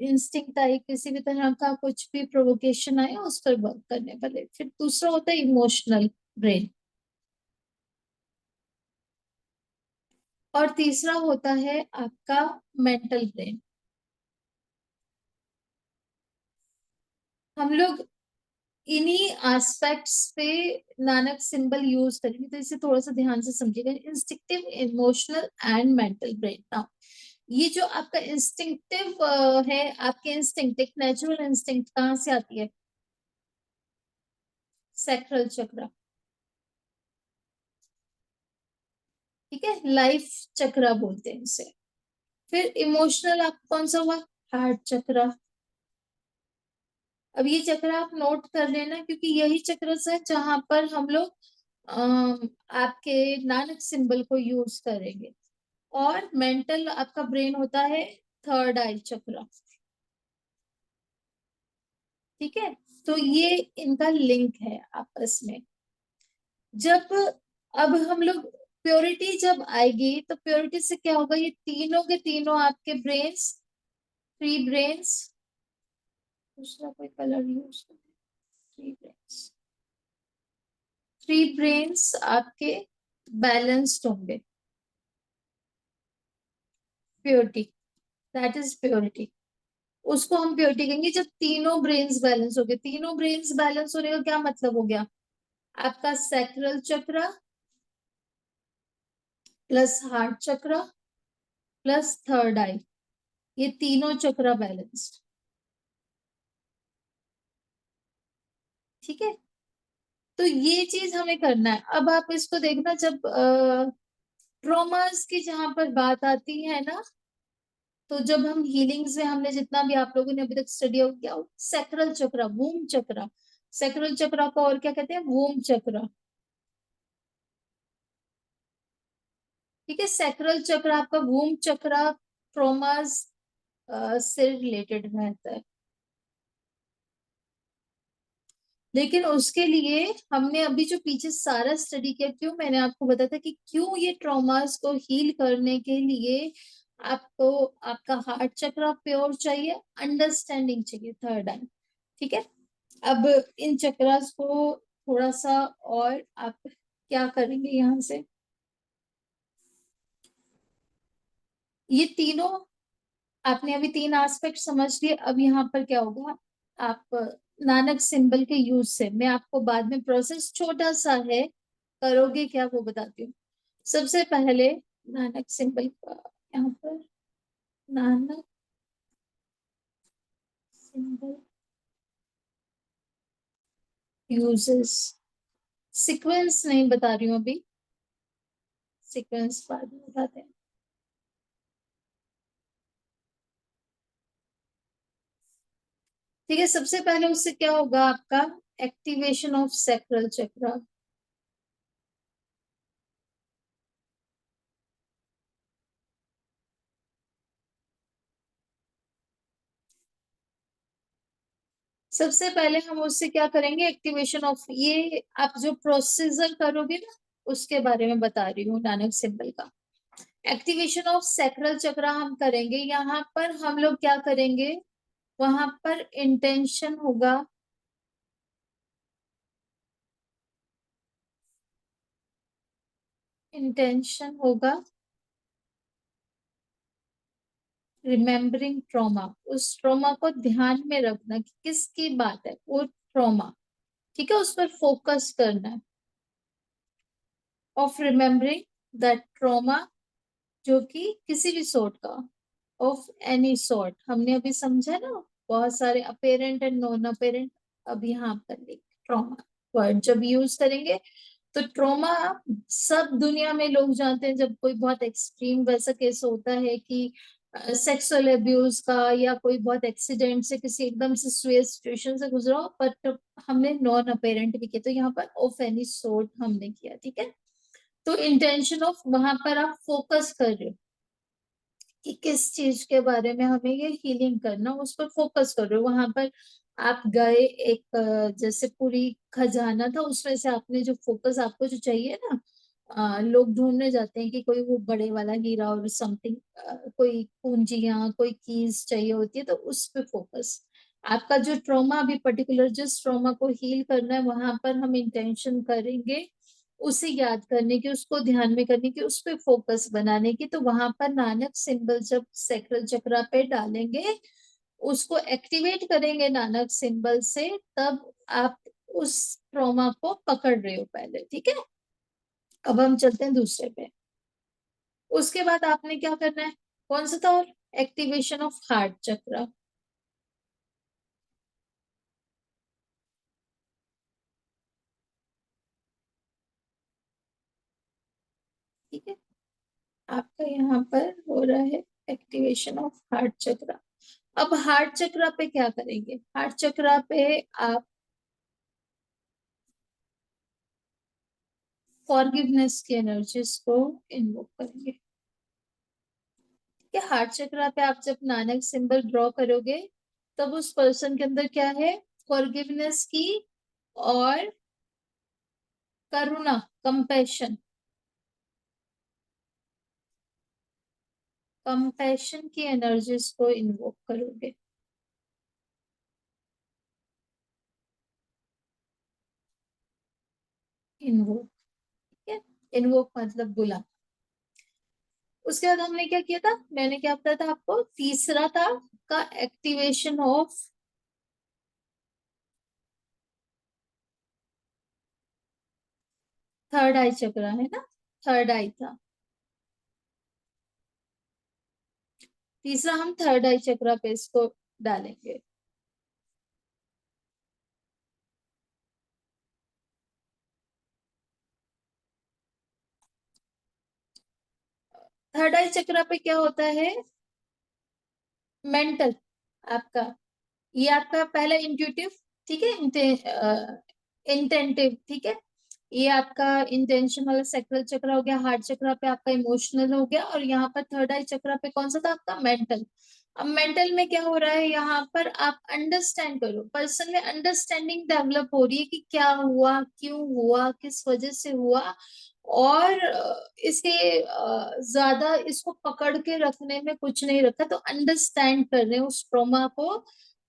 इंस्टिंक्ट आई, किसी भी तरह का कुछ भी प्रोवोकेशन आए, उस पर वर्क करने वाले। फिर दूसरा होता है इमोशनल ब्रेन, और तीसरा होता है आपका मेंटल ब्रेन। हम लोग इन्हीं एस्पेक्ट्स पे नानक सिंबल यूज करेंगे, तो इसे थोड़ा सा ध्यान से समझिएगा। Instinctive, emotional and mental brain. Now ये जो आपका इंस्टिंक्टिव है, आपके इंस्टिंक्ट, एक नेचुरल इंस्टिंक्ट कहाँ से आती है? सैक्रल चक्र। ठीक है, लाइफ चक्र बोलते हैं इसे। फिर इमोशनल आप कौन सा हुआ? हार्ट चक्र। अब ये चक्र आप नोट कर लेना, क्योंकि यही चक्र है जहां पर हम लोग आपके नानक सिंबल को यूज करेंगे। और मेंटल आपका ब्रेन होता है थर्ड आई चक्र। ठीक है, तो ये इनका लिंक है आपस में। जब अब हम लोग प्योरिटी जब आएगी, तो प्योरिटी से क्या होगा, ये तीनों के तीनों आपके ब्रेन्स, थ्री ब्रेन्स, दूसरा कोई कलर यूज करें, थ्री ब्रेन्स, थ्री ब्रेन्स आपके बैलेंस्ड होंगे। Purity, that is purity. उसको हम प्योरिटी कहेंगे जब तीनों ब्रेन्स बैलेंस हो गए। तीनों ब्रेन्स बैलेंस होने का क्या मतलब हो गया, आपका सैक्रल चक्र प्लस हार्ट चक्र प्लस थर्ड आई, ये तीनों चक्र बैलेंस्ड। ठीक है, तो ये चीज हमें करना है। अब आप इसको देखना, जब ट्रॉमास की जहां पर बात आती है ना, तो जब हम हीलिंग्स में हमने जितना भी आप लोगों ने अभी तक स्टडी किया, सैक्रल चक्र, वूम चक्र, सैक्रल चक्र को और क्या कहते हैं, वूम चक्र। ठीक है, सैक्रल चक्र आपका, वूम चक्र ट्रॉमास से रिलेटेड रहता है। लेकिन उसके लिए हमने अभी जो पीछे सारा स्टडी किया, क्यों मैंने आपको बताया था कि क्यों ये ट्रॉमास को हील करने के लिए आपको आपका हार्ट चक्र प्योर चाहिए, अंडरस्टैंडिंग चाहिए, थर्ड आई। ठीक है, अब इन चक्रास को थोड़ा सा और आप क्या करेंगे यहाँ से, ये तीनों आपने अभी तीन एस्पेक्ट समझ लिए। अब यहाँ पर क्या होगा, आप नानक सिंबल के यूज से, मैं आपको बाद में प्रोसेस छोटा सा है, करोगे क्या वो बताती हूँ। सबसे पहले नानक सिंबल का, यहाँ पर नानक सिंबल यूजेस, सीक्वेंस नहीं बता रही हूँ अभी, सीक्वेंस बाद में बताते हैं। ठीक है, सबसे पहले उससे क्या होगा, आपका एक्टिवेशन ऑफ सैक्रल चक्र। सबसे पहले हम उससे क्या करेंगे, एक्टिवेशन ऑफ, ये आप जो प्रोसीजर करोगे ना, उसके बारे में बता रही हूँ, नानक सिंबल का। एक्टिवेशन ऑफ सैक्रल चक्र हम करेंगे, यहाँ पर हम लोग क्या करेंगे, वहां पर इंटेंशन होगा, इंटेंशन होगा रिमेम्बरिंग ट्रॉमा। उस ट्रॉमा को ध्यान में रखना कि किसकी बात है, वो ट्रॉमा। ठीक है, उस पर फोकस करना है, ऑफ रिमेम्बरिंग दैट ट्रॉमा, जो कि किसी भी सॉर्ट का, ऑफ एनी सॉर्ट, हमने अभी समझा ना, बहुत सारे अपेरेंट एंड नॉन अपेरेंट। अब यहाँ पर ट्रॉमा वर्ड जब यूज करेंगे, तो ट्रॉमा सब दुनिया में लोग जानते हैं, जब कोई बहुत एक्सट्रीम वैसा केस होता है कि सेक्सुअल अब्यूज का, या कोई बहुत एक्सीडेंट से, किसी एकदम से सीरियस सिचुएशन से गुजरा हो, बट हमने नॉन अपेरेंट भी किया, तो यहाँ पर ऑफ एनी सॉर्ट हमने किया। ठीक है, तो इंटेंशन ऑफ, वहां पर आप फोकस कर रहे हो कि किस चीज के बारे में हमें ये हीलिंग करना, उस पर फोकस कर रहे हो। वहां पर आप गए, एक जैसे पूरी खजाना था, उसमें से आपने जो फोकस आपको जो चाहिए ना, लोग ढूंढने जाते हैं कि कोई वो बड़े वाला हीरा और समथिंग, कोई कुंजियां, कोई कीज चाहिए होती है, तो उस पे फोकस। आपका जो ट्रॉमा अभी पर्टिकुलर जिस ट्रॉमा को हील करना है, वहां पर हम इंटेंशन करेंगे उसे याद करने की, उसको ध्यान में करने की, उस पे फोकस बनाने की। तो वहां पर नानक सिंबल जब सैक्रल चक्रा पे डालेंगे, उसको एक्टिवेट करेंगे नानक सिंबल से, तब आप उस ट्रॉमा को पकड़ रहे हो पहले। ठीक है, अब हम चलते हैं दूसरे पे। उसके बाद आपने क्या करना है, कौन सा था, और एक्टिवेशन ऑफ हार्ट चक्र। ठीक है, आपका यहाँ पर हो रहा है एक्टिवेशन ऑफ हार्ट चक्र। अब हार्ट चक्रा पे क्या करेंगे? हार्ट चक्रा पे आप फॉरगिवनेस की एनर्जीज को इन्वोक करेंगे। कि हार्ट चक्रा पे आप जब नानक सिंबल ड्रॉ करोगे तब उस पर्सन के अंदर क्या है? फॉरगिवनेस की और करुणा, कंपैशन, कंपैशन की एनर्जीज को इन्वोक करोगे। इन्वोक, ठीक है, इन्वोक मतलब बुला। उसके बाद हमने क्या किया था? मैंने क्या बताया था आपको? तीसरा था का एक्टिवेशन ऑफ थर्ड आई चक्रा, है ना? थर्ड आई था। तीसरा हम थर्ड आई चक्रा पे इसको डालेंगे। थर्ड आई चक्रा पे क्या होता है? मेंटल आपका, ये आपका पहला इंट्यूटिव, ठीक है, इंटेंटिव, ठीक है, ये आपका इंटेंशन वाला सैक्रल चक्र हो गया। हार्ट चक्रा पे आपका इमोशनल हो गया, और यहाँ पर थर्ड आई चक्रा पे कौन सा था आपका? मेंटल। अब मेंटल में क्या हो रहा है? यहाँ पर आप अंडरस्टैंड करो, पर्सन में अंडरस्टैंडिंग डेवलप हो रही है कि क्या हुआ, क्यों हुआ, किस वजह से हुआ। और इसे ज्यादा इसको पकड़ के रखने में कुछ नहीं रखा, तो अंडरस्टैंड कर रहे हैं उस ट्रॉमा को,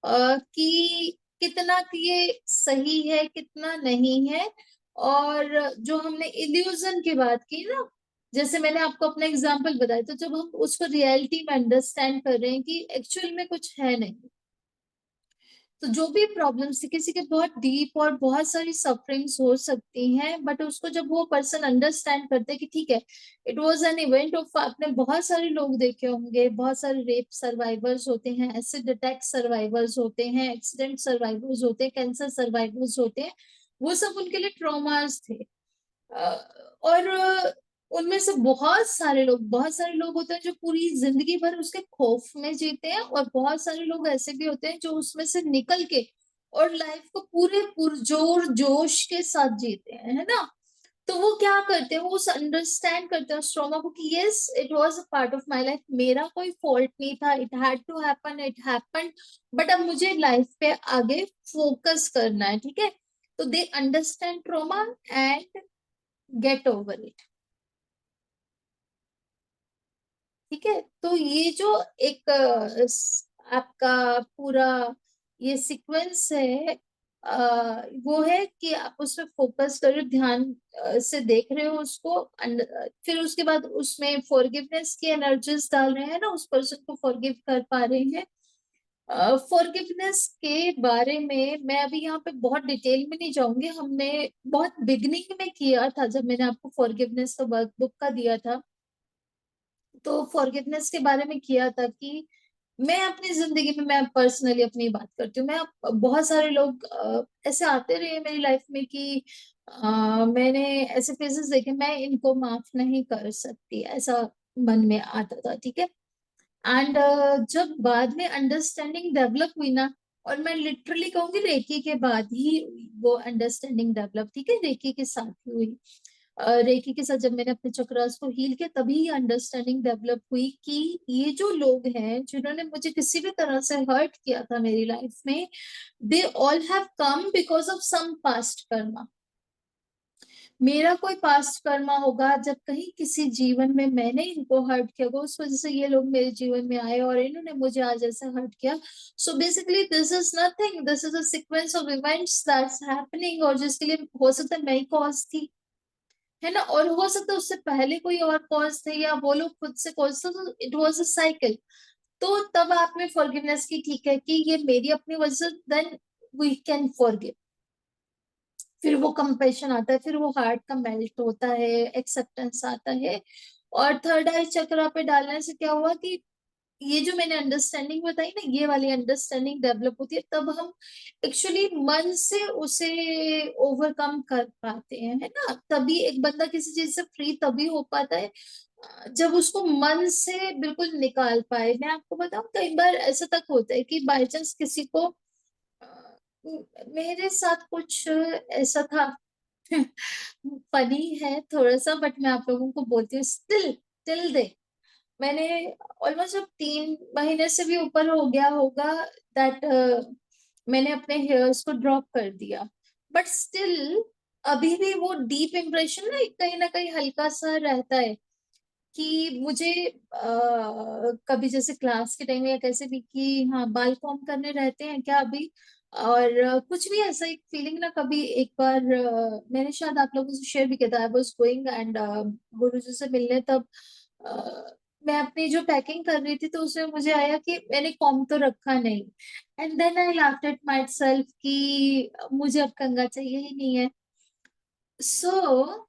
कि कितना कि ये सही है, कितना नहीं है। और जो हमने इल्यूजन की बात की ना, जैसे मैंने आपको अपना एग्जांपल बताया, तो जब हम उसको रियलिटी में अंडरस्टैंड कर रहे हैं कि एक्चुअल में कुछ है नहीं, तो जो भी प्रॉब्लम्स थी, किसी के बहुत डीप और बहुत सारी सफरिंग्स हो सकती हैं, बट उसको जब वो पर्सन अंडरस्टैंड करते हैं कि ठीक है, it was an event of, आपने बहुत सारे लोग देखे होंगे, बहुत सारे रेप सर्वाइवर्स होते हैं, एसिड अटैक सर्वाइवर्स होते हैं, एक्सीडेंट सर्वाइवर्स होते हैं, कैंसर सर्वाइवर्स होते हैं, वो सब उनके लिए ट्रॉमास थे। और उनमें से बहुत सारे लोग होते हैं जो पूरी जिंदगी भर उसके खौफ में जीते हैं, और बहुत सारे लोग ऐसे भी होते हैं जो उसमें से निकल के और लाइफ को पूरे पुरजोर जोश के साथ जीते हैं, है ना? तो वो क्या करते हैं? वो उस अंडरस्टैंड करते हैं उस ट्रॉमा को कि yes, it was a part of my life, मेरा कोई फॉल्ट नहीं था, it had to happen, it happened, but अब मुझे लाइफ पे आगे फोकस करना है, ठीक है? तो they understand trauma and get over it, ठीक है? तो ये जो एक आपका पूरा ये सीक्वेंस है, वो है कि आप उसमें फोकस कर रहे हो, ध्यान से देख रहे हो उसको, फिर उसके बाद उसमें फॉरगिवनेस की एनर्जीज डाल रहे हैं ना, उस पर्सन को फॉरगिव कर पा रहे हैं। फॉरगिवनेस के बारे में मैं अभी यहाँ पे बहुत डिटेल में नहीं जाऊंगी, हमने बहुत बिगनिंग में किया था जब मैंने आपको फॉरगिवनेस का वर्कबुक का दिया था, तो फॉरगिवनेस के बारे में किया था कि मैं अपनी जिंदगी में, मैं पर्सनली अपनी बात करती हूँ, मैं बहुत सारे लोग ऐसे आते रहे मेरी लाइफ में कि मैंने ऐसे फेजेस देखे, मैं इनको माफ नहीं कर सकती, ऐसा मन में आता था, ठीक है? एंड जब बाद में अंडरस्टैंडिंग डेवलप हुई ना, और मैं लिटरली कहूंगी रेकी के बाद ही वो अंडरस्टैंडिंग डेवलप, ठीक है, रेकी के साथ ही हुई। रेकी के साथ जब मैंने अपने चक्रास को हील किया, तभी ये अंडरस्टैंडिंग डेवलप हुई कि ये जो लोग हैं जिन्होंने मुझे किसी भी तरह से हर्ट किया था मेरी लाइफ में, they all have come because of some past karma. मेरा कोई पास्ट कर्मा होगा, जब कहीं किसी जीवन में मैंने इनको हर्ट किया होगा, उस वजह से ये लोग मेरे जीवन में आए और इन्होंने मुझे आज ऐसे हर्ट किया। So basically this is nothing, this is a sequence of events that's happening, और जिसके लिए हो सकता है मैं ही कॉज थी, है ना? और हो सकता है उससे पहले कोई और कॉज थे, या वो लोग खुद से कॉज थे, तो इट वाज अ साइकिल। तो तब आप में फॉरगिवनेस की, ठीक है कि ये मेरी अपनी वजह से, देन वी कैन फॉरगिव। फिर वो कंपेशन आता है, फिर वो हार्ट का मेल्ट होता है, एक्सेप्टेंस आता है। और थर्ड आई चक्रा पे डालने से क्या हुआ कि ये जो मैंने अंडरस्टैंडिंग बताई ना, ये वाली अंडरस्टैंडिंग डेवलप होती है, तब हम एक्चुअली मन से उसे ओवरकम कर पाते हैं, है ना? तभी एक बंदा किसी चीज से फ्री तभी हो पाता है, जब उसको मन से बिल्कुल निकाल पाए। मैं आपको बताऊं, कई बार ऐसा तक होता है कि बाई चांस किसी को मेरे साथ कुछ ऐसा था फनी है थोड़ा सा, बट मैं आप लोगों को बोलती हूँ। स्टिल टिल दे मैंने ऑलमोस्ट अब 3 महीने से भी ऊपर हो गया होगा दैट मैंने अपने हेयर्स को ड्रॉप कर दिया। बट स्टिल अभी भी वो डीप इम्प्रेशन ना कहीं हल्का सा रहता है कि मुझे कभी जैसे क्लास के टाइम या कैसे भी कि हाँ बाल कॉम्ब करने रहते हैं क्या अभी, और कुछ भी ऐसा एक फीलिंग ना। कभी एक बार मैंने शायद आप लोगों से शेयर भी किया था, आई वाज गोइंग एंड गुरुजी से मिलने, तब मैं अपनी जो पैकिंग कर रही थी तो उसमें मुझे आया कि मैंने कॉम्ब तो रखा नहीं। And then I laughed at myself कि मुझे अब कंघा चाहिए ही नहीं है। सो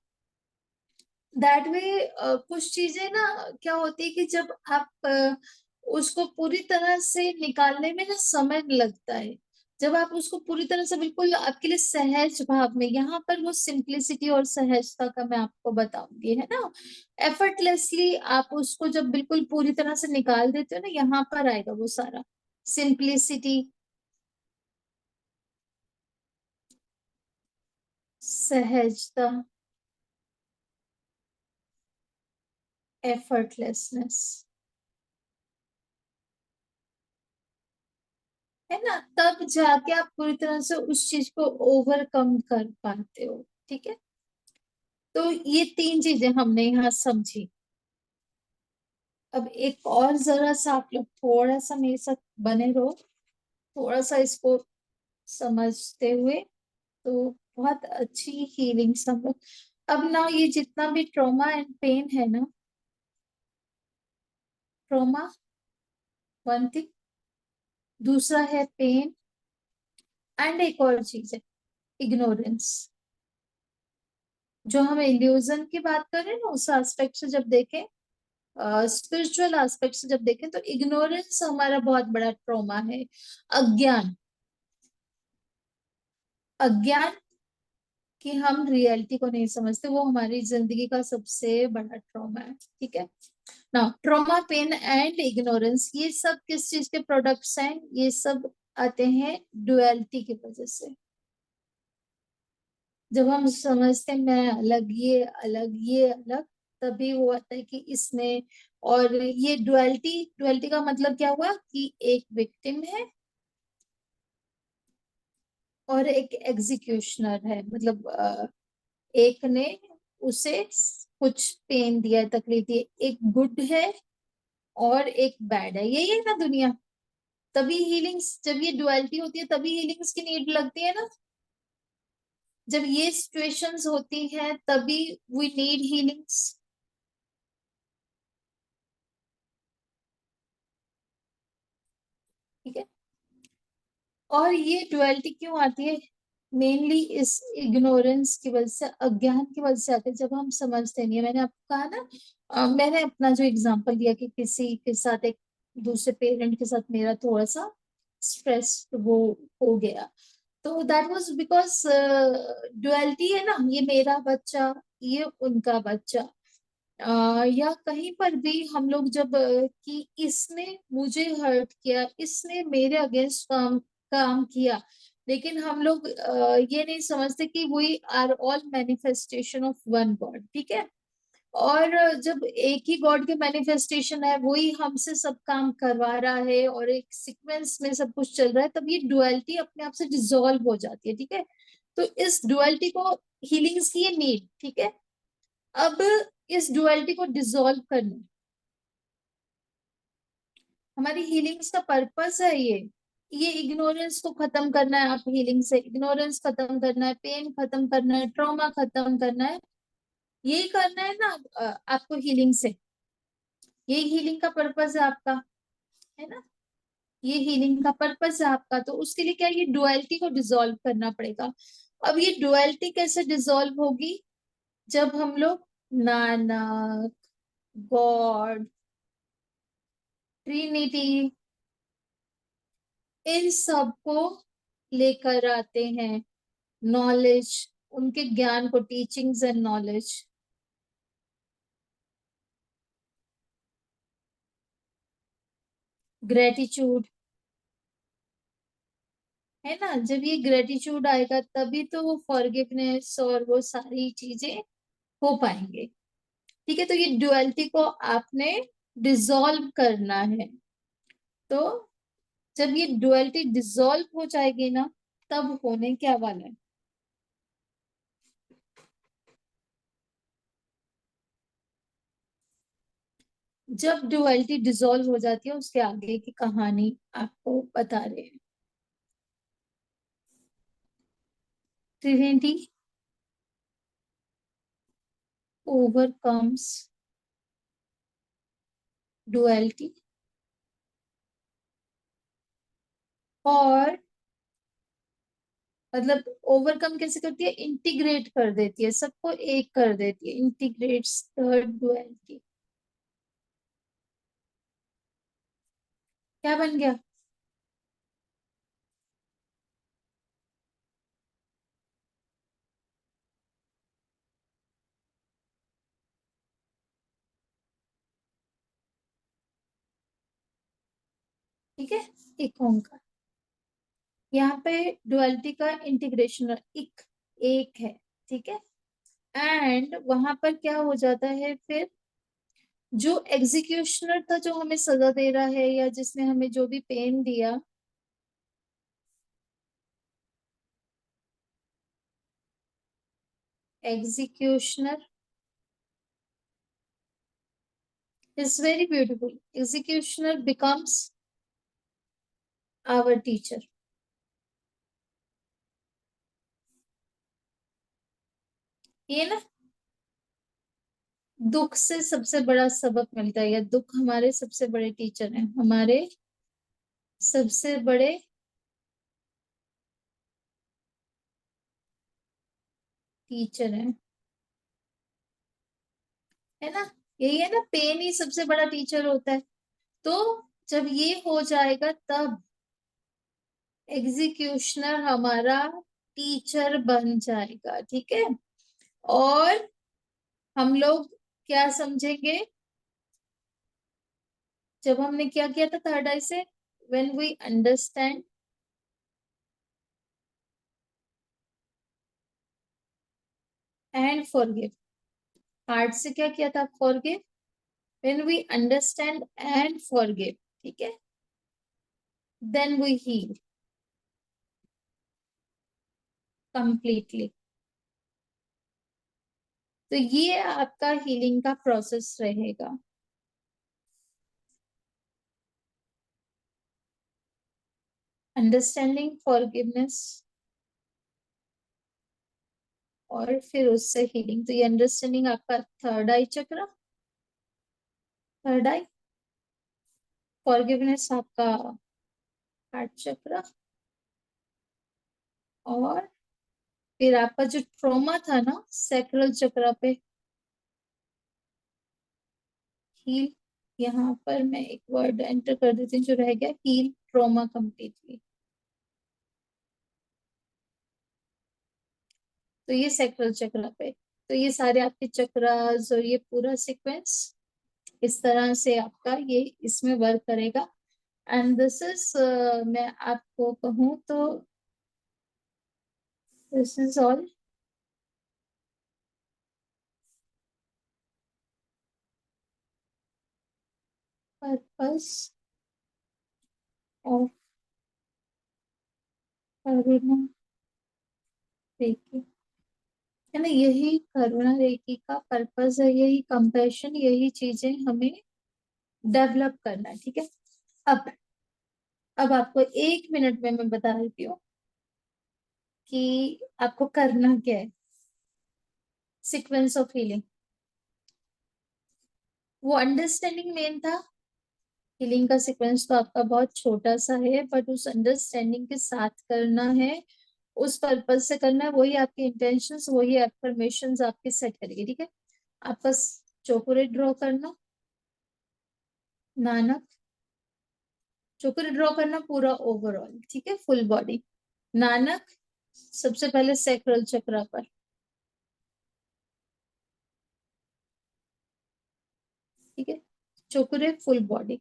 दैट वे कुछ चीजें ना क्या होती है कि जब आप उसको पूरी तरह से निकालने में ना समय लगता है। जब आप उसको पूरी तरह से बिल्कुल आपके लिए सहज भाव में, यहाँ पर वो सिंप्लिसिटी और सहजता का मैं आपको बताऊंगी, है ना। एफर्टलेसली आप उसको जब बिल्कुल पूरी तरह से निकाल देते हो ना, यहाँ पर आएगा वो सारा सिंप्लिसिटी, सहजता, एफर्टलेसनेस, है ना। तब जाके आप पूरी तरह से उस चीज को ओवरकम कर पाते हो। ठीक है, तो ये 3 चीजें हमने यहाँ समझी। अब एक और जरा सा आप लोग थोड़ा सा मेरे साथ बने रहो, थोड़ा सा इसको समझते हुए, तो बहुत अच्छी हीलिंग सब लोग। अब ना ये जितना भी ट्रॉमा एंड पेन है ना, ट्रॉमा वन थिंग, दूसरा है पेन, एंड एक और चीज है इग्नोरेंस। जो हम इल्यूजन की बात कर रहे हैं ना, उस एस्पेक्ट से जब देखें, स्पिरिचुअल एस्पेक्ट से जब देखें, तो इग्नोरेंस हमारा बहुत बड़ा ट्रॉमा है। अज्ञान, अज्ञान कि हम रियलिटी को नहीं समझते, वो हमारी जिंदगी का सबसे बड़ा ट्रॉमा है। ठीक है ना। ट्रॉमा, पेन एंड इग्नोरेंस, ये सब किस चीज के प्रोडक्ट्स हैं? ये सब आते हैं डुअलिटी की वजह से। जब हम समझते हैं मैं अलग, ये अलग, ये अलग, तभी वो आता है कि इसने। और ये डुअलिटी, डुअलिटी का मतलब क्या हुआ कि एक विक्टिम है और एक एग्जीक्यूशनर है। मतलब एक ने उसे कुछ पेन दिया, तकलीफ दी, एक गुड है और एक बैड है। यही है ना दुनिया। तभी हीलिंग्स, जब ये डुअलिटी होती है तभी हीलिंग्स की नीड लगती है ना। जब ये सिचुएशंस होती हैं तभी वी नीड हीलिंग्स। ठीक है, और ये डुअलिटी क्यों आती है? मेनली इस इग्नोरेंस की वजह से, अज्ञान की वजह से आते हैं। जब हम समझते नहीं है, मैंने आपको कहा ना, मैंने अपना जो एग्जांपल दिया कि किसी के साथ, एक दूसरे पेरेंट के साथ मेरा थोड़ा सा स्ट्रेस वो हो गया, तो दैट वाज बिकॉज डुअलिटी है ना, ये मेरा बच्चा, ये उनका बच्चा। या कहीं पर भी हम लोग जब कि इसने मुझे हर्ट किया, इसने मेरे अगेंस्ट काम काम किया, लेकिन हम लोग ये नहीं समझते कि we are all manifestation of one God. ठीक है, और जब एक ही गॉड के मैनिफेस्टेशन है, वही हमसे सब काम करवा रहा है और एक सीक्वेंस में सब कुछ चल रहा है, तब ये डुअलिटी अपने आप से डिसॉल्व हो जाती है। ठीक है, तो इस डुअलिटी को, हीलिंग्स की ये नीड, ठीक है। अब इस डुअलिटी को डिसॉल्व करना हमारी हीलिंग्स का पर्पस है। ये इग्नोरेंस को खत्म करना है। आप हीलिंग से इग्नोरेंस खत्म करना है, पेन खत्म करना है, ट्रॉमा खत्म करना है, यही करना है ना आपको हीलिंग से। यही हीलिंग का पर्पस है आपका, है ना। ये हीलिंग का पर्पस है आपका, तो उसके लिए क्या, ये डुअलिटी को डिसॉल्व करना पड़ेगा। अब ये डुअलिटी कैसे डिसॉल्व होगी? जब हम लोग नानक, गॉड, ट्रिनिटी, इन सबको लेकर आते हैं, नॉलेज, उनके ज्ञान को, टीचिंग्स एंड नॉलेज। ग्रेटिट्यूड, है ना। जब ये ग्रेटिट्यूड आएगा तभी तो वो फॉरगिवनेस और वो सारी चीजें हो पाएंगे। ठीक है, तो ये डुअलिटी को आपने डिसॉल्व करना है। तो जब ये डुअलिटी डिसॉल्व हो जाएगी ना, तब होने क्या वाला है, जब डुअलिटी डिसॉल्व हो जाती है उसके आगे की कहानी आपको बता रहे हैं। ट्रिनिटी ओवरकम्स डुअलिटी और मतलब ओवरकम कैसे करती है, इंटीग्रेट कर देती है, सबको एक कर देती है, इंटीग्रेट्स द डुअलिटी। क्या बन गया, ठीक है, एक ओंकार। यहाँ पे डुअलिटी का इंटीग्रेशन एक है, ठीक है। एंड वहां पर क्या हो जाता है फिर, जो एग्जीक्यूशनर था जो हमें सजा दे रहा है या जिसने हमें जो भी पेन दिया, executioner is very beautiful, executioner becomes our teacher. ये ना, दुख से सबसे बड़ा सबक मिलता है, या दुख हमारे सबसे बड़े टीचर हैं, हमारे सबसे बड़े टीचर हैं, है ना। यही है ना, पेन ही सबसे बड़ा टीचर होता है। तो जब ये हो जाएगा तब एग्जीक्यूशनर हमारा टीचर बन जाएगा, ठीक है। और हम लोग क्या समझेंगे, जब हमने क्या किया था थर्ड आई से, when we understand and forgive, heart से क्या किया था, forgive, when we understand and forgive, ठीक है, देन वी हील कंप्लीटली। तो ये आपका हीलिंग का प्रोसेस रहेगा। अंडरस्टैंडिंग, फॉरगिवनेस और फिर उससे हीलिंग। तो ये अंडरस्टैंडिंग आपका थर्ड आई चक्र, थर्ड आई, फॉरगिवनेस आपका हार्ट चक्र, और फिर आपका जो ट्रॉमा था ना सैक्रल चक्र पे, हील। यहाँ पर मैं एक वर्ड एंटर कर देती हूँ जो रह गया, हील ट्रॉमा कंप्लीटली। तो ये सैक्रल चक्र पे, तो ये सारे आपके चक्रास और ये पूरा सीक्वेंस इस तरह से आपका ये इसमें वर्क करेगा। एंड दिस इज, मैं आपको कहूँ तो this is all purpose of Karuna Reiki, है ना। यही करुणा रेकी का पर्पस है, यही कंपैशन, यही चीजें हमें डेवलप करना है, ठीक है। अब अब आपको 1 मिनट में मैं बता देती हूँ कि आपको करना क्या है, सीक्वेंस ऑफ हीलिंग। वो अंडरस्टैंडिंग मेन था, हीलिंग का सीक्वेंस तो आपका बहुत छोटा सा है, बट उस अंडरस्टैंडिंग के साथ करना है, उस पर्पज से करना है, वही आपके इंटेंशंस, वही एफर्मेशंस आपके सेट करेगी, ठीक है। आपका चोकोरे ड्रॉ करना, नानक, चोकोरे ड्रॉ करना पूरा ओवरऑल, ठीक है, फुल बॉडी। नानक सबसे पहले सैक्रल चक्र पर, ठीक है, चोकोरे फुल बॉडी।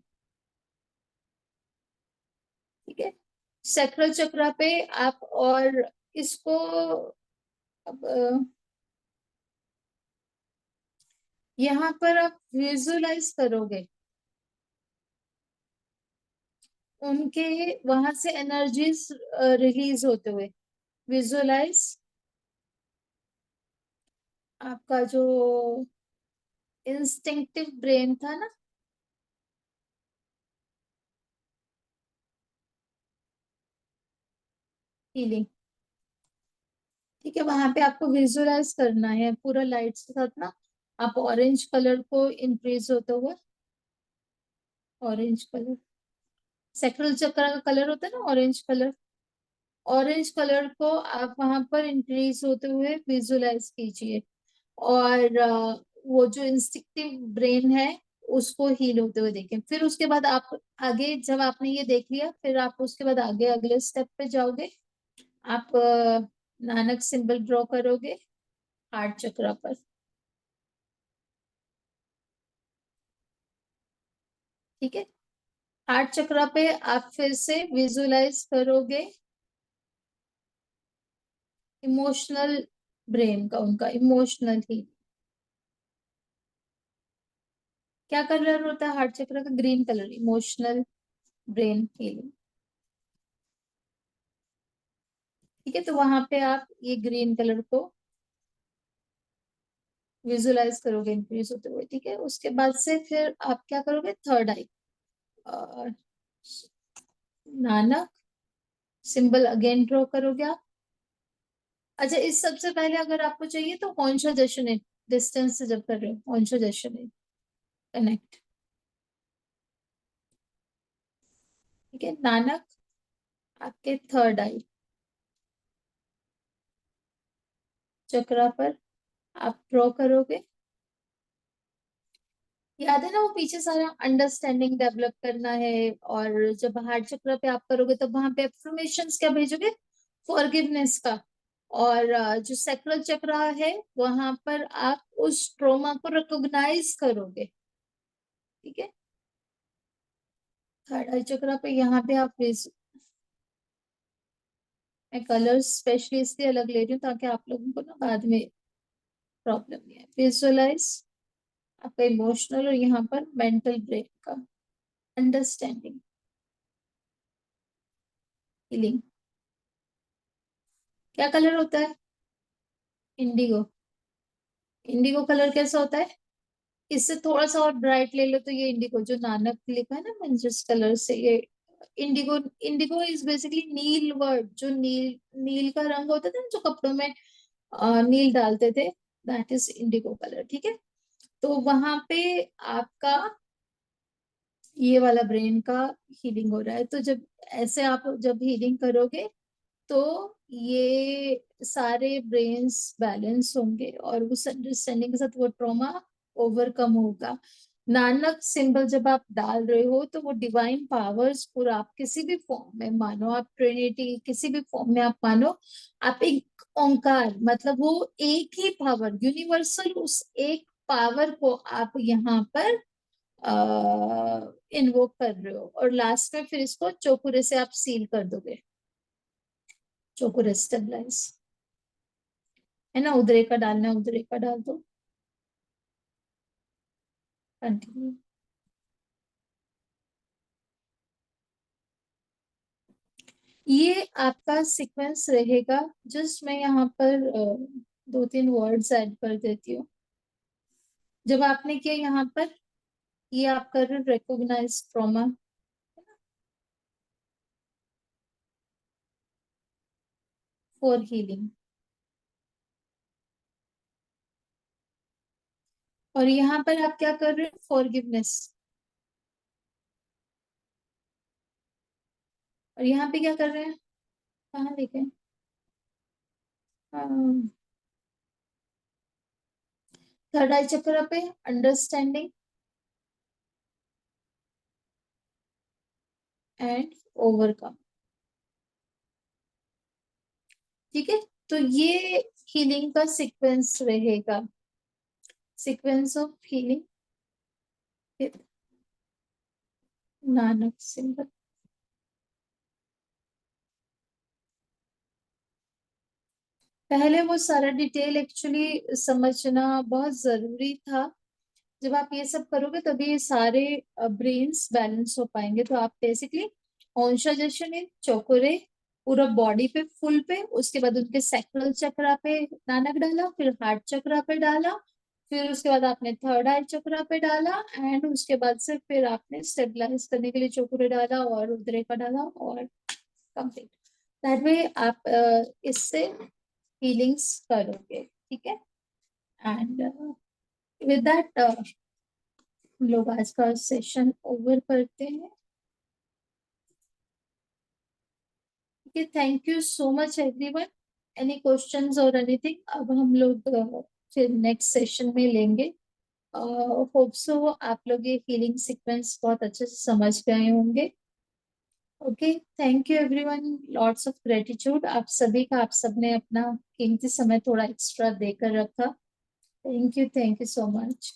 सैक्रल चक्रा पे आप, और इसको अब यहाँ पर आप विजुअलाइज करोगे उनके वहां से एनर्जीज रिलीज होते हुए। विजुअलाइज आपका जो इंस्टिंक्टिव ब्रेन था ना, फीलिंग, ठीक है, वहां पे आपको विजुअलाइज करना है पूरा लाइट्स के साथ ना। आप ऑरेंज कलर को इंक्रीज होता हुआ, ऑरेंज कलर सैक्रल चक्र का कलर होता है ना, ऑरेंज कलर, ऑरेंज कलर को आप वहां पर इंक्रीज होते हुए विजुअलाइज कीजिए। और वो जो इंस्टिंक्टिव ब्रेन है उसको हील होते हुए देखें। फिर उसके बाद आप आगे, जब आपने ये देख लिया, फिर आप उसके बाद आगे अगले स्टेप पे जाओगे। आप नानक सिंबल ड्रॉ करोगे हार्ट चक्र पर, ठीक है। हार्ट चक्र पे आप फिर से विजुअलाइज करोगे इमोशनल ब्रेन का, उनका इमोशनल ही। क्या कलर होता है हार्ट चक्र का? Green colour, emotional brain healing, ठीक है। तो वहां पे आप ये ग्रीन कलर को विजुअलाइज करोगे इंक्रीज होते हुए, ठीक है। उसके बाद से फिर आप क्या करोगे, थर्ड आई, नानक सिंबल अगेन ड्रॉ करोगे आप। अच्छा, इस सबसे पहले अगर आपको चाहिए तो हॉन्शो जशन, डिस्टेंस से जब कर रहे हो हॉन्शो जशन कनेक्ट, ठीक है। नानक आपके थर्ड आई चक्रा पर आप ड्रॉ करोगे। याद है ना, वो पीछे सारा अंडरस्टैंडिंग डेवलप करना है। और जब हार्ट चक्र पे आप करोगे तब वहां पे एफर्मेशंस क्या भेजोगे, फॉरगिवनेस का। और जो सैक्रल चक्र है वहां पर आप उस ट्रोमा को रिकॉग्नाइज करोगे, ठीक है। थर्ड आई चक्र पे यहाँ पे आप मैं कलर्स स्पेशली इसलिए अलग ले रही हूँ ताकि आप लोगों को ना बाद में प्रॉब्लम नहीं है। विजुअलाइज आपका इमोशनल और यहाँ पर मेंटल ब्रेन का अंडरस्टैंडिंग फीलिंग। क्या कलर होता है? इंडिगो। इंडिगो कलर कैसा होता है? इससे थोड़ा सा और ब्राइट ले लो तो ये इंडिगो जो नानक लिखा है ना जिस कलर से, ये indigo. Indigo is basically neel word, जो नील, नील का रंग होता था ना जो कपड़ों में नील डालते थे, दैट इज इंडिगो कलर, ठीक है। तो वहां पे आपका ये वाला ब्रेन का हीलिंग हो रहा है। तो जब ऐसे आप जब हीलिंग करोगे तो ये सारे ब्रेन्स बैलेंस होंगे और उस अंडरस्टैंडिंग के साथ वो ट्रॉमा ओवरकम होगा। नानक सिंबल जब आप डाल रहे हो तो वो डिवाइन पावर्स पूरा, आप किसी भी फॉर्म में मानो, आप ट्रिनिटी किसी भी फॉर्म में आप मानो, आप एक ओंकार, मतलब वो एक ही पावर यूनिवर्सल, उस एक पावर को आप यहाँ पर इन्वोक कर रहे हो। और लास्ट में फिर इसको चोकुरे से आप सील कर दोगे, चोकुरे स्टेबलाइज, है ना। उदरे का डालना है, उदरे का डाल दो, कंटिन्यू। ये आपका सीक्वेंस रहेगा। जस्ट मैं यहाँ पर दो तीन वर्ड्स ऐड कर देती हूँ। जब आपने किया यहाँ पर, ये आप कर रहे हो रिकॉग्नाइज ट्रॉमा, फॉर हीलिंग। और यहाँ पर आप क्या कर रहे हो, फॉरगिवनेस। और यहाँ पे क्या कर रहे हैं, कहाँ देखें, थर्ड आई चक्र पे अंडरस्टैंडिंग एंड ओवरकम, ठीक है। तो ये हीलिंग का सीक्वेंस रहेगा, sequence of healing with Nanak symbol. पहले वो सारा डिटेल एक्चुअली समझना बहुत जरूरी था। जब आप ये सब करोगे तभी ये सारे ब्रेन्स बैलेंस हो पाएंगे। तो आप बेसिकली ऑन्शोजेशन इन चोकोरे पूरा बॉडी पे फुल पे, उसके बाद उनके सैक्रल चक्रा पे नानक डाला, फिर हार्ट चक्रा पे डाला, फिर उसके बाद आपने थर्ड आई चक्रा पे डाला, एंड उसके बाद से फिर आपने स्टेबलाइज करने के लिए चोकोरे डाला और उदरे का डाला और कंप्लीट। दैट वे आप इससे हीलिंग्स करोगे, ठीक है। एंड विद दैट हम लोग आज का सेशन ओवर करते हैं। ठीक है, thank you so much everyone. Any questions और एनीथिंग अब हम लोग फिर नेक्स्ट सेशन में लेंगे। होप सो आप लोग ये हीलिंग सीक्वेंस बहुत अच्छे से समझ गए होंगे। Okay, thank you everyone, lots of gratitude आप सभी का। आप सबने अपना कीमती समय थोड़ा एक्स्ट्रा देकर रखा। Thank you so much.